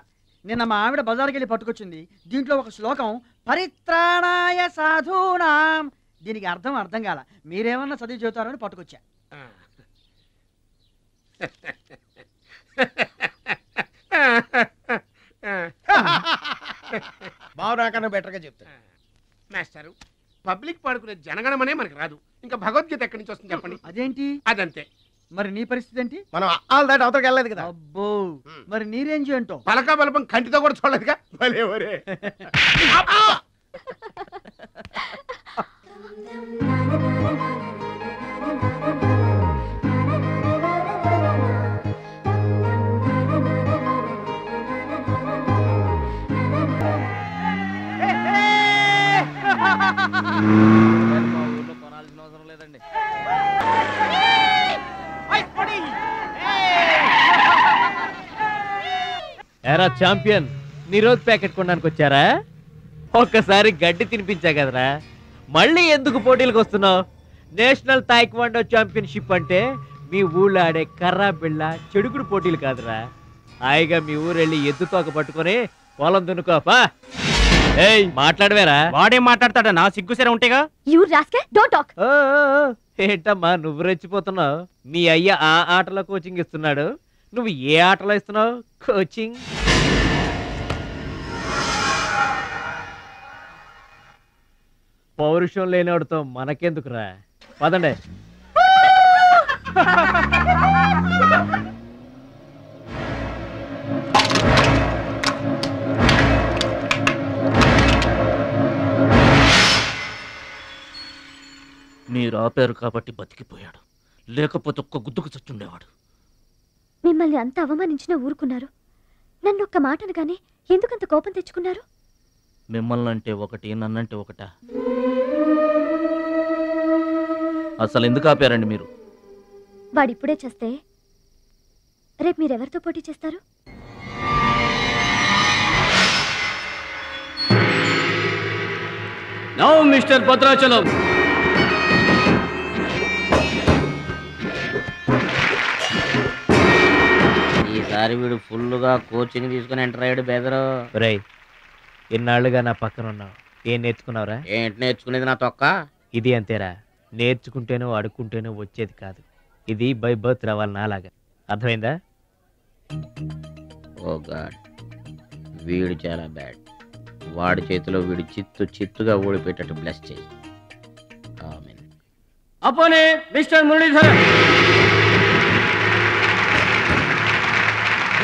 నిన్న మా ఆవిడ బజార్కి వెళ్ళి పట్టుకొచ్చింది. దీంట్లో ఒక శ్లోకం పరిత్రాణాయ సాధూనాం. దీనికి అర్థం కాల. మీరేమన్నా చదివి చెబుతారని పట్టుకొచ్చా. బావు నాకన్నా బెటర్గా చెప్తాను. మాస్టారు, పబ్లిక్ పాడుకునే జనగణమనే మనకు రాదు, ఇంకా భగవద్గీత ఎక్కడి నుంచి వస్తుంది చెప్పండి. అదేంటి? అదంతే. మరి నీ పరిస్థితి ఏంటి? మనం ఆల్ దాటి అవతలకి వెళ్ళలేదు కదా. అబ్బో, మరి నీ రేంజ్ ఏంటో? పలక బలపం కంటితో కూడా చూడలేదుగా. భలే ఒరే. కొనాల్సిన అవసరం లేదండి. ఎరా ఛాంపియన్, నీ రోజు ప్యాకెట్ కొనడానికి వచ్చారా? ఒక్కసారి గడ్డి తినిపించా కదరా, మళ్ళీ ఎందుకు పోటీలకు వస్తున్నావు? నేషనల్ తాయిక్వాండో ఛాంపియన్షిప్ అంటే మీ ఊళ్ళో ఆడే కర్రా బిళ్ళ చెడుగుడు పోటీలు కాదురా. హాయిగా మీ ఊరెళ్ళి ఎద్దు తోక పట్టుకొని పొలం దున్నుకోపా. ఏయ్, మాట్లాడవేరా? వాడేం మాట్లాడతాడా? నా సిగ్గుసెర ఉంటేగా. ఏంటమ్మా నువ్వు రెచ్చిపోతున్నావు? మీ అయ్య ఆ ఆటలో కోచింగ్ ఇస్తున్నాడు, నువ్వు ఏ ఆటలో ఇస్తున్నావు కోచింగ్? పౌరుషం లేనివాడితో మనకెందుకురా, పదండి. మీరు ఆపారు కాబట్టి బతికిపోయాడు, లేకపోతే ఒక్క గుద్దుకు చచ్చుండేవాడు. మిమ్మల్ని అంత అవమానించినా ఊరుకున్నారు. నన్ను ఒక్క మాటనగానే ఎందుకంత కోపం తెచ్చుకున్నారు? మిమ్మల్ని అంటే ఒకటి, నన్నంటే ఒకటా? అసలు ఎందుకు ఆపారండి మీరు? వాడిప్పుడే చేస్తే రేపు మీరెవరితో పోటీ చేస్తారు? నౌ మిస్టర్ భద్రాచలం, ఈసారి వీడు ఫుల్గా కోచింగ్ తీసుకుని ఎంటర్ అయ్యాడు. బెదరు రై, ఎన్నాళ్ళుగా నా పక్కన ఉన్నావు, ఏం నేర్చుకున్నావురా? ఏంటి నేర్చుకునేది నా తొక్క? ఇది అంతేరా, నేర్చుకుంటేనో అడుక్కుంటేనో వచ్చేది కాదు. ఇది బై బర్త్ రావాలి నాలాగా, అర్థమైందా? ఓ గాడ్, వీడు చాలా బ్యాడ్. వాడి చేతిలో వీడు చిత్తుగా ఓడిపోయేటట్టు బ్లెస్ చేయి. ఆమేన్. అపోనే mister Muralidhar.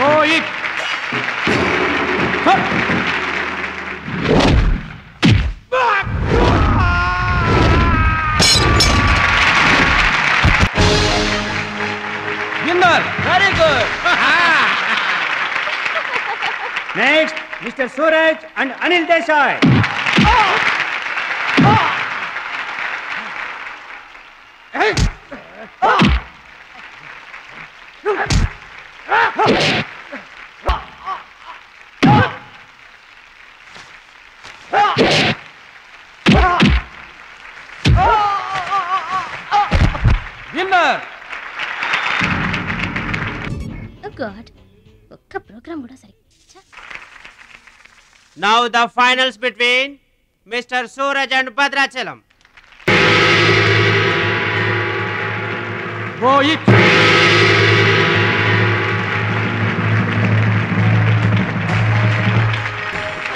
Go it. Winner. Very good. Next mister Suraj and Anil Desai. Winner. God, ఒక్క ప్రోగ్రామ్ కూడా సరి. Now the finals between Mr. Suraj and Bhadrachalam. Go it.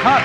Cut.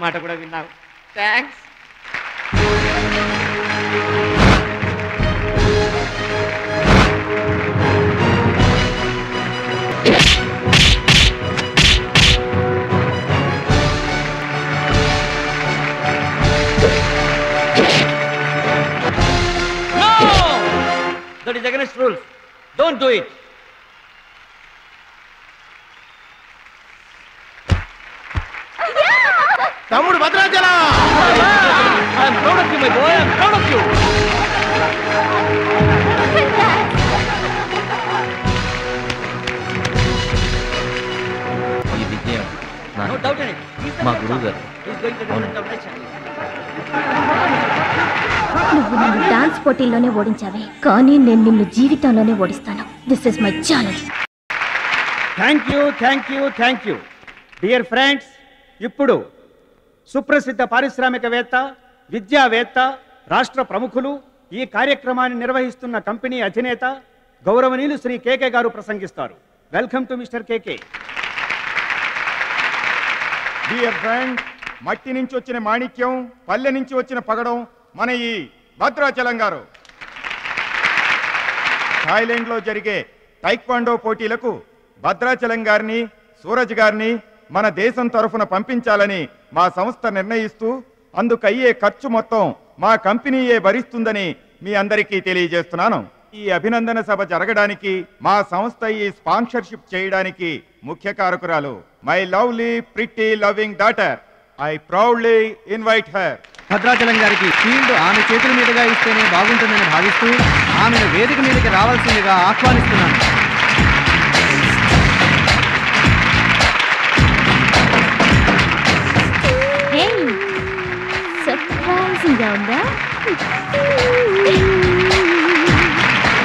మాట కూడా విన్నావు. Thanks. That is against rules. Don't do it. తమ్ముడు Bhadrachalam. I am proud of you, my boy. I am proud of you. ఈ విజయం No doubt in it. He's the మా best గురువు one. గారు. He's going to the world nation. నువ్వు నన్ను dance పోటీల్లోనే ఓడించావే, కానీ నేను నిన్ను జీవితంలోనే ఓడిస్తాను. This is my challenge. Thank you dear friends. ఇప్పుడు సుప్రసిద్ధ పారిశ్రామికవేత్త, విద్యావేత్త, రాష్ట్ర ప్రముఖులు, ఈ కార్యక్రమాన్ని నిర్వహిస్తున్న కంపెనీ అధినేత గౌరవనీయులు శ్రీ కేకే గారు ప్రసంగిస్తారు. Welcome to mister KK. Dear friend, మట్టి నుంచి వచ్చిన మాణిక్యం, పల్లె నుంచి వచ్చిన పగడం మన ఈ భద్రాచలం గారు. థాయిలాండ్లో జరిగే టైక్వాండో పోటీలకు భద్రాచలం గారిని, సూరజ్ గారిని మన దేశం తరఫున పంపించాలని మా సంస్థ నిర్ణయిస్తూ అందుకయ్యే ఖర్చు మొత్తం మా కంపెనీయే భరిస్తుందని మీ అందరికీ తెలియజేస్తున్నాను. ఈ అభినందన సభ జరగడానికి మా సంస్థ ఈ స్పాన్సర్షిప్ చేయడానికి ముఖ్య కారకురాలు my lovely pretty loving daughter. I proudly invite her. Bhadrachalam గారికి ఫీల్డ్ ఆమె చేతుల మీదుగా ఇస్తేనే బాగుంటుందని భావిస్తూ ఆమెను వేదిక మీదకి రావాల్సిందిగా ఆహ్వానిస్తున్నాను.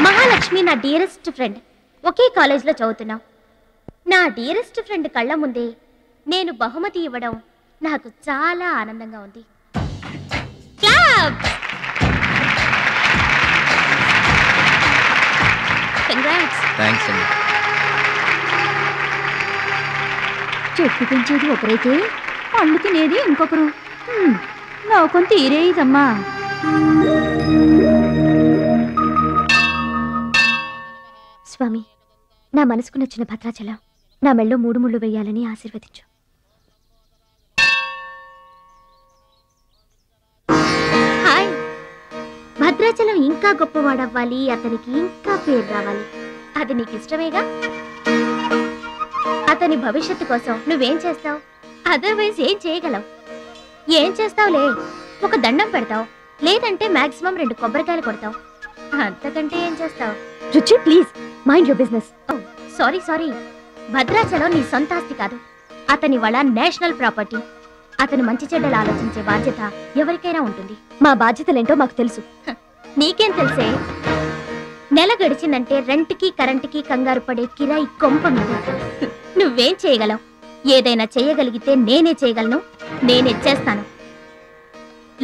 మహాలక్ష్మి నా డియరెస్ట్ ఫ్రెండ్. ఒకే కాలేజ్లో చదువుతున్నాం. నా డియరెస్ట్ ఫ్రెండ్ కళ్ళ ముందే నేను బహుమతి ఇవ్వడం నాకు చాలా ఆనందంగా ఉంది. థ్యాంక్స్ అండి. చెట్టు పెంచేది ఒకరైతే పండు తినేది ఇంకొకరు. నౌకం తీరేదమ్మా. స్వామి, నా మనసుకు నచ్చిన భద్రాచలం నా మెళ్ళో 3 ముళ్ళు వేయాలని ఆశీర్వదించు. హాయ్. భద్రాచలం ఇంకా గొప్పవాడవ్వాలి, అతనికి ఇంకా పేరు రావాలి. అది నీకు ఇష్టమేగా? అతని భవిష్యత్తు కోసం నువ్వేం చేస్తావు? అదర్వైజ్ ఏం చేయగలవు? ఏం చేస్తావులే, ఒక దండం పెడతావు, లేదంటే మాక్సిమం 2 కొబ్బరికాయలు కొడతావు. అంతకంటే ఏం చేస్తావు? రుచి, please mind your business. Sorry, Bhadrachalam నీ సొంత ఆస్తి కాదు, అతని వాళ్ళ నేషనల్ ప్రాపర్టీ. అతను మంచి చెడ్డలు ఆలోచించే బాధ్యత ఎవరికైనా ఉంటుంది. మా బాధ్యతలేంటో మాకు తెలుసు. నీకేం తెలుసే? నెల గడిచిందంటే రెంట్కి కరెంటుకి కంగారు పడే కిరాయి కొంప మీద. నువ్వేం చేయగలవు? ఏదైనా చేయగలిగితే నేనే చేయగలను, నేనే చేస్తాను.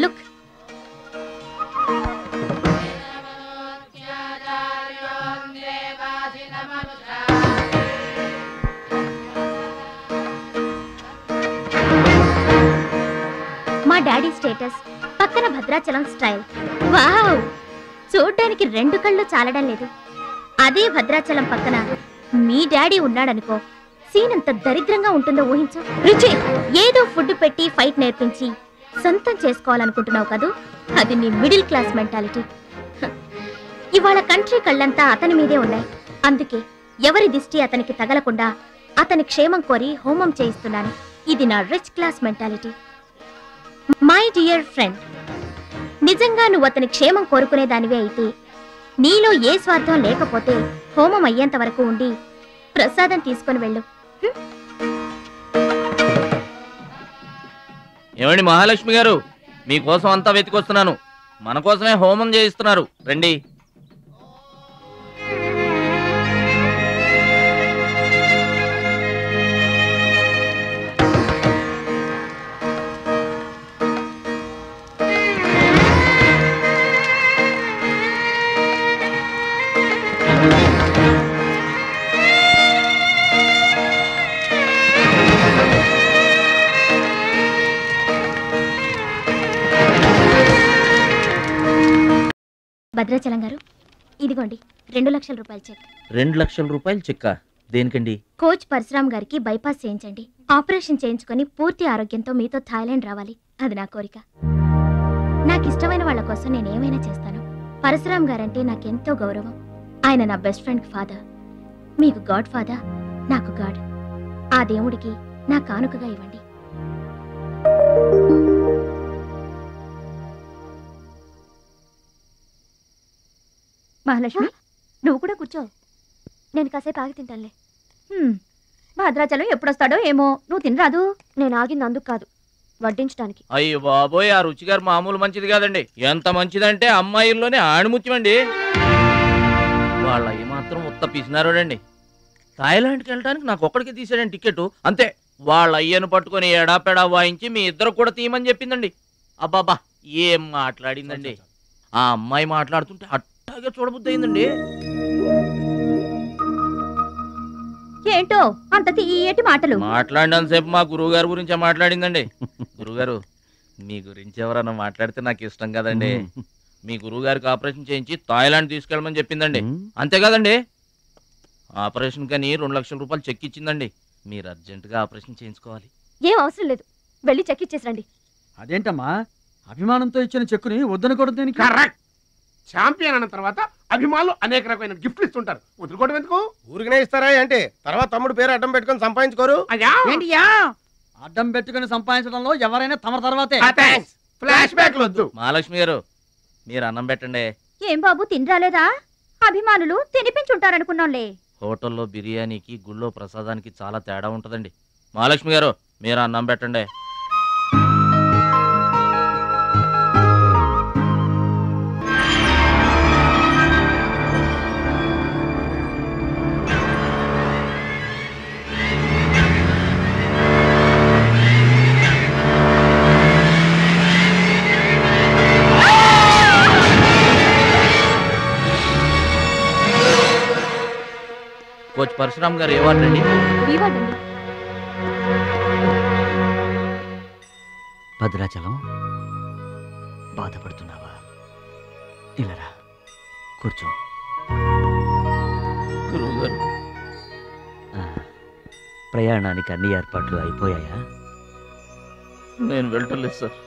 లుక్, మా డాడీ స్టేటస్ పక్కన భద్రాచలం స్టైల్. వావ్, చూడ్డానికి 2 కళ్ళు చాలడం లేదు. అదే భద్రాచలం పక్కన మీ డాడీ ఉన్నాడనుకో, సీన్ అంత దరిద్రంగా ఉంటుందో ఊహించు. రుచి, ఏదో ఫుడ్ పెట్టి ఫైట్ నేర్పించి సొంతం చేసుకోవాలనుకుంటున్నావు కదూ, అది నీ మిడిల్ క్లాస్ మెంటాలిటీ. ఇవాళ కంట్రీ కళ్ళంతా అతని మీదే ఉన్నాయి. అందుకే ఎవరి దిష్టి అతనికి తగలకుండా అతని క్షేమం కోరి హోమం చేయిస్తున్నాను. ఇది నా rich class mentality. My dear friend, నిజంగా నువ్వు అతని క్షేమం కోరుకునే దానివే అయితే, నీలో ఏ స్వార్థం లేకపోతే హోమం అయ్యేంత వరకు ఉండి ప్రసాదం తీసుకొని వెళ్ళు. ఏమండి మహాలక్ష్మి గారు, మీకోసం అంతా వెతికొస్తున్నాను. మన కోసమే హోమం చేయిస్తున్నారు, రండి. భద్రాచలం గారు, ఇదిగోండి 2 లక్షల రూపాయల చెక్. 2 లక్షల రూపాయలు చెక్క దేనికండి? కోచ్ పరశురామ్ గారికి బైపాస్ చేయించండి. ఆపరేషన్ చేయించుకొని పూర్తి ఆరోగ్యంతో మీతో థాయిలాండ్ రావాలి. అది నా కోరిక. నాకు ఇష్టమైన వాళ్ళ కోసం నేను ఏమైనా చేస్తాను. పరశురామ్ గారంటే నాకెంతో గౌరవం. ఆయన నా బెస్ట్ ఫ్రెండ్ ఫాదర్. మీకు గాడ్ ఫాదర్, నాకు గాడ్. ఆ దేవుడికి నా కానుకగా ఇవ్వండి. మహాలక్ష్మి, నువ్వు కూడా కూర్చో. నేను కాసేపు ఆగి తింటానులే. భద్రాచలం ఎప్పుడొస్తాడో ఏమో. నువ్వు తినరాదు? నేను ఆగింది అందుకు కాదు, వడ్డించడానికి. అయ్యో బాబోయ్, ఆ రుచి గారు మామూలు మంచిది కాదండి. ఎంత మంచిదంటే అమ్మాయిల్లోనే ఆణిముత్యమండి. వాళ్ళ ఏమాత్రం ఉత్త పిసినారోడండి. థాయిలాండ్కి వెళ్ళడానికి నాకు ఒక్కడికి తీసాడండి టికెట్, అంతే. వాళ్ళ అయ్యను పట్టుకొని ఎడాపెడా వాయించి మీ ఇద్దరు కూడా తీయమని చెప్పిందండి. అబ్బాబా ఏం మాట్లాడిందండి. ఆ అమ్మాయి మాట్లాడుతుంటే అట్టాగే చూడబుద్ధి అయిందండి. ఏంటో అంత తీయటి మాటలు మాట్లాడినంతసేపు మా గురువు గారి గురించే మాట్లాడిందండి. గురుగారు, మీ గురించి ఎవరన్నా మాట్లాడితే నాకు ఇష్టం కదండి. మీ గురువు గారికి ఆపరేషన్ చేయించి థాయిలాండ్ తీసుకెళ్ళమని చెప్పిందండి, అంతే కదండి. ఆపరేషన్ కని 2 లక్షల రూపాయలు చెక్ ఇచ్చిందండి. మీరు అర్జెంటుగా ఆపరేషన్ చేయించుకోవాలి. ఏం అవసరం లేదు, వెళ్ళి చెక్ ఇచ్చేసరండి. అదేంటమ్మా, అభిమానంతో ఇచ్చిన చెక్కుని వద్దనుకోవడం? కరెక్ట్. ఛాంపియన్ అన్న తర్వాత అభిమానులు అనేక రకమైన గిఫ్ట్లు ఇస్తుంటారు. వదులుకోవడం ఎందుకు? ఊరికనే ఇస్తారా అంటే? తర్వాత తమ్ముడు పేరు అడ్డం పెట్టుకొని సంపాదించుకోరు? అడ్డం పెట్టుకుని సంపాదించడంలో ఎవరైనా తమ తర్వాతే. ఫ్లాష్ బ్యాక్ వద్దు. మహాలక్ష్మి గారు, మీరు అన్నం పెట్టండి. ఏం బాబు, తినరాలేదా? అభిమానులు తినిపించుంటారనుకున్నాంలే. హోటల్లో బిర్యానీకి గుళ్ళో ప్రసాదానికి చాలా తేడా ఉంటుందండి. మహాలక్ష్మి గారు, మీరు అన్నం పెట్టండి. కోచ్ పరశురామ్ గారు ఏ వార్డు అండి? భద్రాచలం, బాధపడుతున్నావా? ఇలారా కూర్చో. గురువు గారు, ప్రయాణానికి అన్ని ఏర్పాట్లు అయిపోయాయా? నేను వెళ్ళటం లేదు సార్.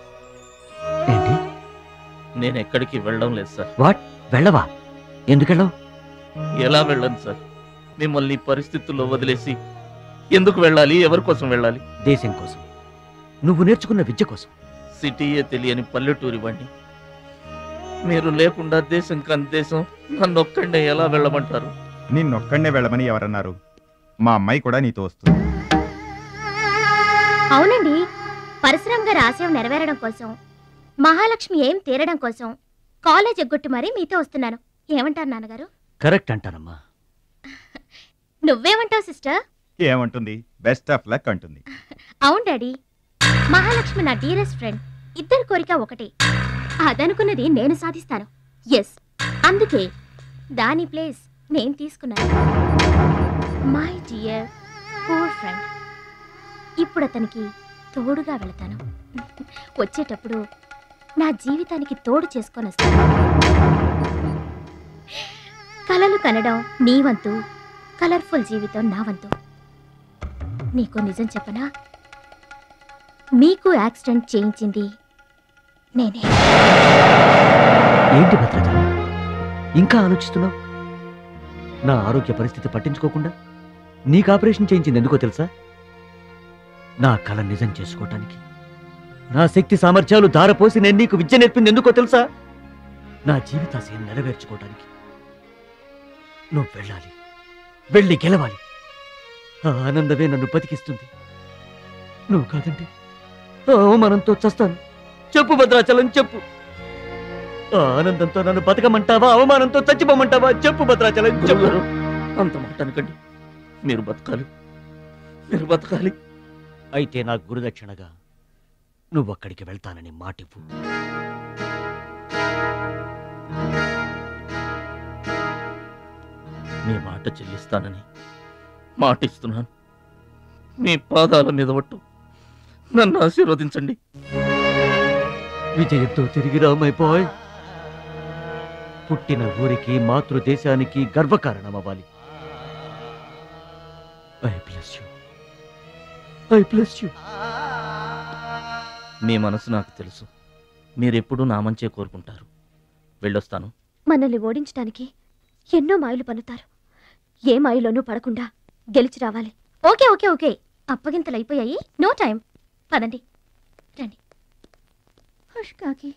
ఏంటి? నేను ఎక్కడికి వెళ్ళడం లేదు సార్. వాట్? వెళ్ళవా? ఎందుకెళ్ళవు? ఎలా వెళ్ళను సార్? మిమ్మల్ని పరిస్థితుల్లో వదిలేసి ఎందుకు వెళ్ళాలి? ఎవరి కోసం వెళ్ళాలి? దేశం కోసం, నువ్వు నేర్చుకున్న విద్య కోసం. సిటీయే తెలియని పల్లెటూరి వాణ్ణి. మీరు లేకుండా దేశం కాని దేశం నన్ను ఒక్కడే ఎలా వెళ్ళమంటారు? నిన్నొక్కడే వెళ్ళమని ఎవరన్నారు? మా అమ్మాయి కూడా నీతో వస్తుంది. అవునండి, పరశురామ్ గారి ఆశయం నెరవేరడం కోసం, మహాలక్ష్మి ఏం తీరడం కోసం కాలేజ్ ఎగ్గొట్టు మరీ మీతో వస్తున్నాను. ఏమంటారు నాన్నగారు? కరెక్ట్ అంటానమ్మా. నువ్వేమంటావు సిస్టర్? ఏమంటుంది? బెస్ట్ ఆఫ్ లక్ అంటుంది. అవును డాడీ, మహాలక్ష్మి నా డియరెస్ట్ ఫ్రెండ్. ఇద్దరి కోరిక ఒకటే, అదనుకున్నది నేను సాధిస్తాను. ఎస్, అందుకే దాని ప్లేస్ నేను తీసుకున్నాను. My dear poor friend. ఇప్పుడు అతనికి తోడుగా వెళతాను. వచ్చేటప్పుడు నా జీవితానికి తోడు చేసుకొని వస్తాను. కలలు కనడం నీ వంతు, కలర్ఫుల్ జీవితం నా వంతు. నీకు నిజం చెప్పనా? మీకు యాక్సిడెంట్ చేయించింది నేనే. ఏంటి భద్రాచలం, ఇంకా ఆలోచిస్తున్నావు? నా ఆరోగ్య పరిస్థితి పట్టించుకోకుండా నీకు ఆపరేషన్ చేయించింది ఎందుకో తెలుసా? నా కళ నిజం చేసుకోవటానికి. నా శక్తి సామర్థ్యాలు ధారపోసి నేను నీకు విద్య నేర్పింది ఎందుకో తెలుసా? నా జీవితాశయం నెరవేర్చుకోవటానికి. నువ్వు వెళ్ళాలి, వెళ్ళి గెలవాలి. ఆ ఆనందమే నన్ను బతికిస్తుంది. నువ్వు కాదంటే అవమానంతో చస్తాను. చెప్పు భద్రాచలం, చెప్పు. ఆ ఆనందంతో నన్ను బతకమంటావా, అవమానంతో చచ్చిపోమంటావా? చెప్పు భద్రాచలం, చెప్పు. అంత మాట అనకండి. మీరు బతకాలి, మీరు బతకాలి. అయితే నా గురుదక్షిణగా నువ్వక్కడికి వెళ్తానని మాటివ్వు. మీ మాట చెల్లిస్తానని మాటిస్తున్నాను. మీ పాదాల మీద ఒట్టు. నన్ను ఆశీర్వదించండి. విజయంతో తిరిగి రా మై బాయ్. పుట్టిన ఊరికి మాతృదేశానికి గర్వకారణం అవ్వాలి. I bless you. I bless you. మీ మనసు నాకు తెలుసు. మీరెప్పుడూ నా మంచే కోరుకుంటారు. వెళ్ళొస్తాను. మనల్ని ఓడించడానికి ఎన్నో మాయలు పన్నుతారు. ఏ మాయలోనూ పడకుండా గెలిచి రావాలి. ఓకే ఓకే ఓకే, అప్పగింతలు అయిపోయాయి. No time. పదండి, రండి. హుష్ కాకి.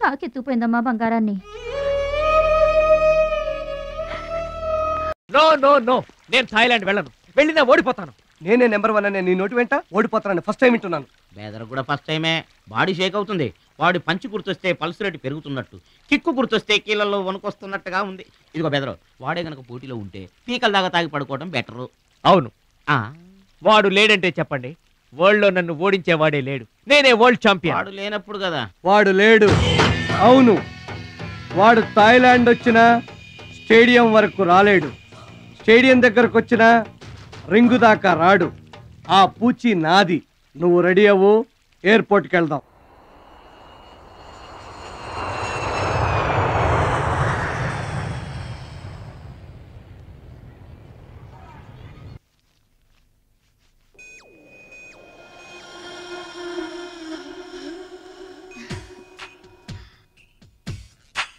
కాకెత్తుపోయిందమ్మా బంగారాన్ని. నో నో నో, నేను థాయిలాండ్ వెళ్ళను. వెళ్ళినా ఓడిపోతాను. నేనే నెంబర్ 1 అనే నీ నోటి వెంట ఓడిపోతానని ఫస్ట్ టైం వింటున్నాను. బేదర్ కూడా ఫస్ట్ టైమే. బాడీ షేక్ అవుతుంది. వాడి పంచి గుర్తొస్తే పల్స్ రేటు పెరుగుతున్నట్టు, కిక్కు గుర్తొస్తే కీళ్ళల్లో వణుకొస్తున్నట్టుగా ఉంది. ఇదిగో బెదరు, వాడే గనక పోటీలో ఉంటే పీకల దాకా తాగి పడుకోవడం బెటరు. అవును, వాడు లేడంటే చెప్పండి. వరల్డ్లో నన్ను ఓడించేవాడే లేడు. నేనే వరల్డ్ ఛాంపియన్. వాడు లేనప్పుడు కదా. వాడు లేడు. అవును, వాడు థాయిలాండ్ వచ్చినా స్టేడియం వరకు రాలేడు. స్టేడియం దగ్గరకు వచ్చినా రింగు దాకా రాడు. ఆ పూచి నాది. నువ్వు రెడీ అవ్వు, ఎయిర్పోర్ట్కి వెళ్దాం.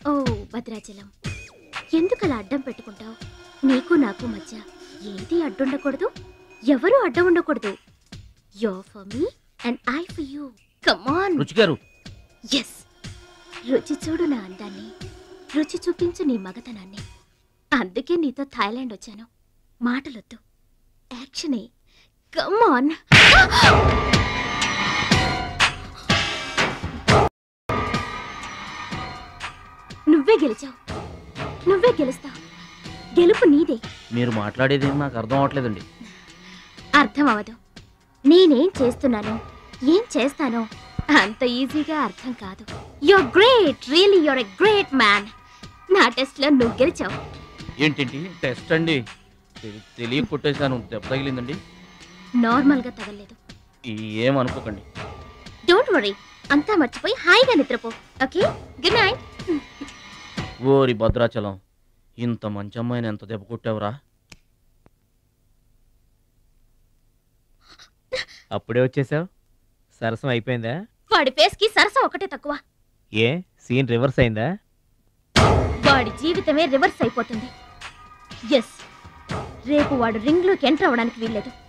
ఓ భద్రాచలం, ఎందుకలా అడ్డం పెట్టుకుంటావు? నీకు నాకు మధ్య ఏది అడ్డుండకూడదు, ఎవరు అడ్డం ఉండకూడదు. You for me and I for you. Come on. రుచి గారు. ఎస్, రుచి చూడు నా అందాన్ని, రుచి చూపించు నీ మగతనాన్ని. అందుకే నీతో థాయిలాండ్ వచ్చాను. మాటలొద్దు, యాక్షనే. Come on. నువ్వే గెలిచావు, నువ్వే గెలుస్తావు. గెలుపు నీదే. మీరు మాట్లాడేది నాకు అర్థం అవట్లేదండి. అర్థం అవదు. నేనేం చేస్తున్నానో, ఏం చేస్తానో అంత ఈజీగా అర్థం కాదు. You're great, really you're a great man. నా టెస్ట్ లో నువ్వు గెలిచావు. ఏంటండి టెస్ట్ అండి? తెలియ కొట్టేశాను. దెబ్బ తగిలిందండి. నార్మల్ గా తగలేదు. ఏమనుకోకండి. డోంట్ వరీ, అంతా మర్చిపోయి హాయిగా నిద్రపో. Okay, good night. ఓరి భద్రాచలం, ఇంత మంచి అమ్మాయిని ఎంత దెబ్బ కొట్టావురా? అప్పుడే వచ్చేసావు. సరసం అయిపోయిందా? వాడి ఫేస్ కి సరసం ఒకటే తక్కువ. ఏ సీన్ రివర్స్ అయిందా? వాడి జీవితమే రివర్స్ అయిపోతుంది. ఎస్, రేపు వాడు రింగ్ లోకి ఎంటర్ అవ్వడానికి వీల్లేదు.